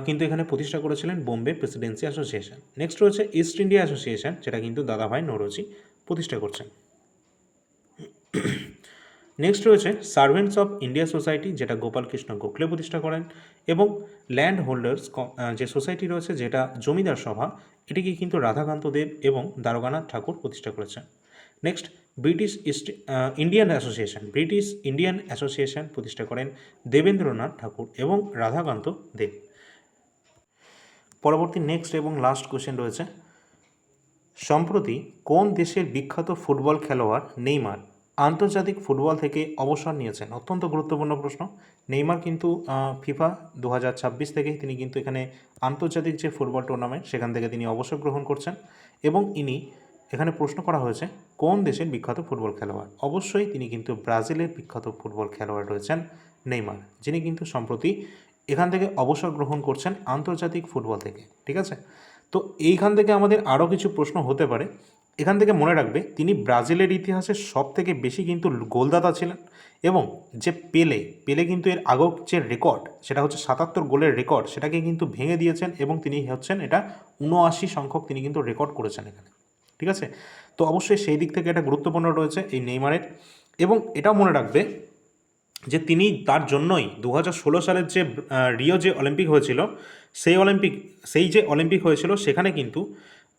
কিন্তু এখানে প্রতিষ্ঠা করেছিলেন বোম্বে প্রেসিডেন্সি অ্যাসোসিয়েশন। নেক্সট রয়েছে ইস্ট ইন্ডিয়া অ্যাসোসিয়েশন, যেটা কিন্তু দাদাভাই নৌরোজি প্রতিষ্ঠা করছেন। নেক্সট রয়েছে সার্ভেন্টস অফ ইন্ডিয়া সোসাইটি, যেটা গোপালকৃষ্ণ গোখলে প্রতিষ্ঠা করেন। এবং ল্যান্ড হোল্ডার্স যে সোসাইটি রয়েছে, যেটা জমিদার সভা, এটিকে কিন্তু রাধাকান্ত দেব এবং দ্বারকানাথ ঠাকুর প্রতিষ্ঠা করেছেন। নেক্সট ব্রিটিশ ইন্ডিয়ান অ্যাসোসিয়েশন প্রতিষ্ঠা করেন দেবেন্দ্রনাথ ঠাকুর এবং রাধাকান্ত দেব। পরবর্তী নেক্সট এবং লাস্ট কোশ্চেন রয়েছে, সম্প্রতি কোন দেশের বিখ্যাত ফুটবল খেলোয়াড় নেইমার আন্তর্জাতিক ফুটবল থেকে অবসর নিয়েছেন? অত্যন্ত গুরুত্বপূর্ণ প্রশ্ন। নেইমার কিন্তু ফিফা 2026 থেকে তিনি কিন্তু এখানে আন্তর্জাতিক যে ফুটবল টুর্নামেন্ট সেখান থেকে তিনি অবসর গ্রহণ করছেন। এবং এখানে প্রশ্ন করা হয়েছে কোন দেশের বিখ্যাত ফুটবল খেলোয়াড়? অবশ্যই তিনি কিন্তু ব্রাজিলের বিখ্যাত ফুটবল খেলোয়াড় রয়েছেন নেইমার, যিনি কিন্তু সম্প্রতি এখান থেকে অবসর গ্রহণ করছেন আন্তর্জাতিক ফুটবল থেকে। ঠিক আছে, তো এইখান থেকে আমাদের আরও কিছু প্রশ্ন হতে পারে। এখান থেকে মনে রাখবে তিনি ব্রাজিলের ইতিহাসে সব থেকে বেশি কিন্তু গোলদাতা ছিলেন। এবং যে পেলে কিন্তু এর আগের যে রেকর্ড সেটা হচ্ছে 77 গোলের রেকর্ড, সেটাকে কিন্তু ভেঙে দিয়েছেন এবং তিনি হচ্ছেন এটা 79 সংখ্যক তিনি কিন্তু রেকর্ড করেছেন এখানে। ঠিক আছে, তো অবশ্যই সেই দিক থেকে এটা গুরুত্বপূর্ণ রয়েছে এই নেইমারের। এবং এটাও মনে রাখবে যে তিনি তার জন্যই 2016 সালের যে রিও যে অলিম্পিক হয়েছিল সেই যে অলিম্পিক হয়েছিল সেখানে কিন্তু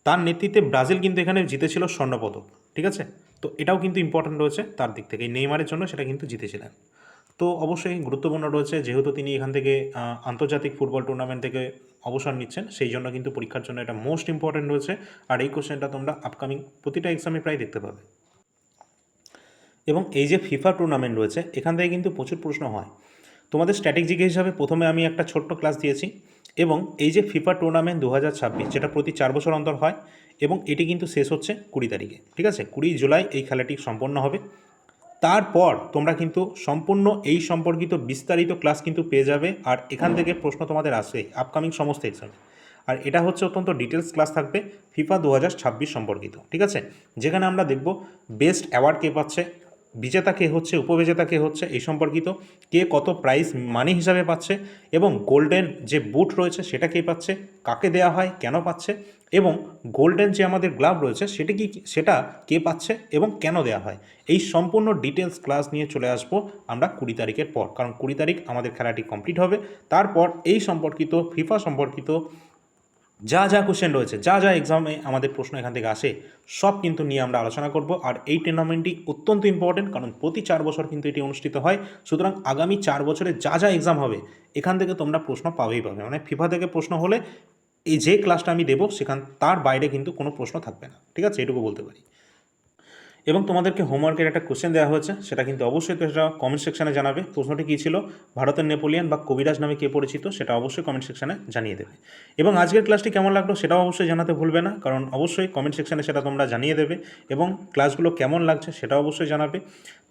তার নেতৃত্বে ব্রাজিল কিন্তু এখানে জিতেছিল স্বর্ণপদক। ঠিক আছে, তো এটাও কিন্তু ইম্পর্ট্যান্ট রয়েছে তার দিক থেকে, এই নেইমারের জন্য সেটা কিন্তু জিতেছিলেন। তো অবশ্যই গুরুত্বপূর্ণ রয়েছে, যেহেতু তিনি এখান থেকে আন্তর্জাতিক ফুটবল টুর্নামেন্ট থেকে অবসর নিচ্ছেন, সেই জন্য কিন্তু পরীক্ষার জন্য এটা মোস্ট ইম্পর্ট্যান্ট রয়েছে। আর এই কোশ্চেনটা তোমরা আপকামিং প্রতিটা এক্সামে প্রায় দেখতে পাবে। এবং এই যে ফিফা টুর্নামেন্ট রয়েছে এখান থেকে কিন্তু প্রচুর প্রশ্ন হয়। তোমাদের স্ট্র্যাটেজিক হিসাবে প্রথমে আমি একটা ছোট্ট ক্লাস দিয়েছি, এবং এই যে ফিফা টুর্নামেন্ট 2026 যেটা প্রতি 4 বছর অন্তর হয়, এবং এটি কিন্তু শেষ হচ্ছে 20 তারিখে। ঠিক আছে, 20 জুলাই এই খেলাটি সম্পন্ন হবে। তারপর তোমরা কিন্তু সম্পূর্ণ এই সম্পর্কিত বিস্তারিত ক্লাস কিন্তু পেয়ে যাবে, আর এখান থেকে প্রশ্ন তোমাদের আসে আপকামিং সমস্ত এক্সামে। আর এটা হচ্ছে অত্যন্ত ডিটেলস ক্লাস থাকবে ফিফা 2026 সম্পর্কিত। ঠিক আছে, যেখানে আমরা দেখব বেস্ট অ্যাওয়ার্ড কে পাচ্ছে, বিজেতা কে হচ্ছে, উপবিজেতা কে হচ্ছে, এই সম্পর্কিত কে কত প্রাইজ মানি হিসাবে পাচ্ছে, এবং গোল্ডেন যে বুট রয়েছে সেটা কে পাচ্ছে, কাকে দেওয়া হয়, কেন পাচ্ছে, এবং গোল্ডেন যে আমাদের গ্লাভ রয়েছে সেটা কে পাচ্ছে এবং কেন দেওয়া হয়। এই সম্পূর্ণ ডিটেলস ক্লাস নিয়ে চলে আসবো আমরা 20 তারিখের পর, কারণ 20 তারিখ আমাদের খেলাটি কমপ্লিট হবে। তারপর এই সম্পর্কিত ফিফা সম্পর্কিত যা যা কোশ্চেন রয়েছে, যা যা এক্সামে আমাদের প্রশ্ন এখান থেকে আসে, সব কিন্তু নিয়ে আমরা আলোচনা করব। আর এই টুর্নামেন্টটি অত্যন্ত ইম্পর্টেন্ট, কারণ প্রতি 4 বছর কিন্তু এটি অনুষ্ঠিত হয়। সুতরাং আগামী 4 বছরে যা যা এক্সাম হবে এখান থেকে তোমরা প্রশ্ন পাবে, মানে ফিফা থেকে প্রশ্ন হলে এই যে ক্লাসটা আমি দেবো তার বাইরে কিন্তু কোনো প্রশ্ন থাকবে না। ঠিক আছে, এটুকু বলতে পারি। এবং তোমাদেরকে হোমওয়ার্কের একটা কোশ্চেন দেওয়া হয়েছে, সেটা কিন্তু অবশ্যই সেটা কমেন্ট সেকশানে জানাবে। প্রশ্নটি কী ছিল, ভারতের নেপোলিয়ান বা কবিরাজ নামে কে পরিচিত, সেটা অবশ্যই কমেন্ট সেকশানে জানিয়ে দেবে। এবং আজকের ক্লাসটি কেমন লাগলো সেটাও অবশ্যই জানাতে ভুলবে না, কারণ অবশ্যই কমেন্ট সেকশানে সেটা তোমরা জানিয়ে দেবে, এবং ক্লাসগুলো কেমন লাগছে সেটাও অবশ্যই জানাবে।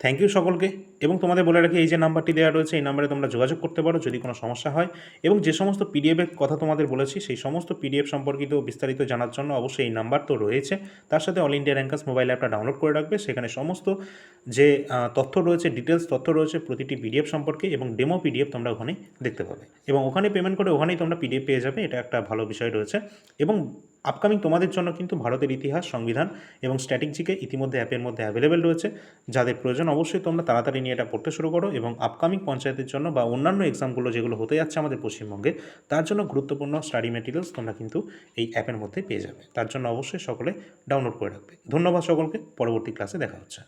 থ্যাংক ইউ সকলকে। এবং তোমাদের বলে রাখি, এই যে নাম্বারটি দেওয়া রয়েছে এই নাম্বারে তোমরা যোগাযোগ করতে পারো যদি কোনো সমস্যা হয়। এবং যে সমস্ত পিডিএফের কথা তোমাদের বলেছি সেই সমস্ত পিডিএফ সম্পর্কিত বিস্তারিত জানার জন্য অবশ্যই এই নাম্বার তো রয়েছে, তার সাথে অল ইন্ডিয়া র্যাঙ্কার্স মোবাইল অ্যাপটা ডাউনলোড করে রাখবে। সেখানে সমস্ত যে তথ্য রয়েছে, ডিটেলস তথ্য রয়েছে প্রতিটি পিডিএফ সম্পর্কে, এবং ডেমো পিডিএফ তোমরা ওখানেই দেখতে পাবে, এবং ওখানে পেমেন্ট করে ওখানেই তোমরা পিডিএফ পেয়ে যাবে। এটা একটা ভালো বিষয় রয়েছে। এবং আপকামিং তোমাদের জন্য কিন্তু ভারতের ইতিহাস, সংবিধান এবং স্ট্র্যাটেজিকে ইতিমধ্যে অ্যাপের মধ্যে অ্যাভেলেবেল রয়েছে। যাদের প্রয়োজন অবশ্যই তোমরা তাড়াতাড়ি নিয়ে এটা পড়তে শুরু করো, এবং আপকামিং পঞ্চায়েতের জন্য বা অন্যান্য এক্সামগুলো যেগুলো হতে যাচ্ছে আমাদের পশ্চিমবঙ্গে, তার জন্য গুরুত্বপূর্ণ স্টাডি ম্যাটেরিয়ালস তোমরা কিন্তু এই অ্যাপের মধ্যে পেয়ে যাবে। তার জন্য অবশ্যই সকলে ডাউনলোড করে রাখবে। ধন্যবাদ সকলকে, পরবর্তী ক্লাসে দেখা হচ্ছে।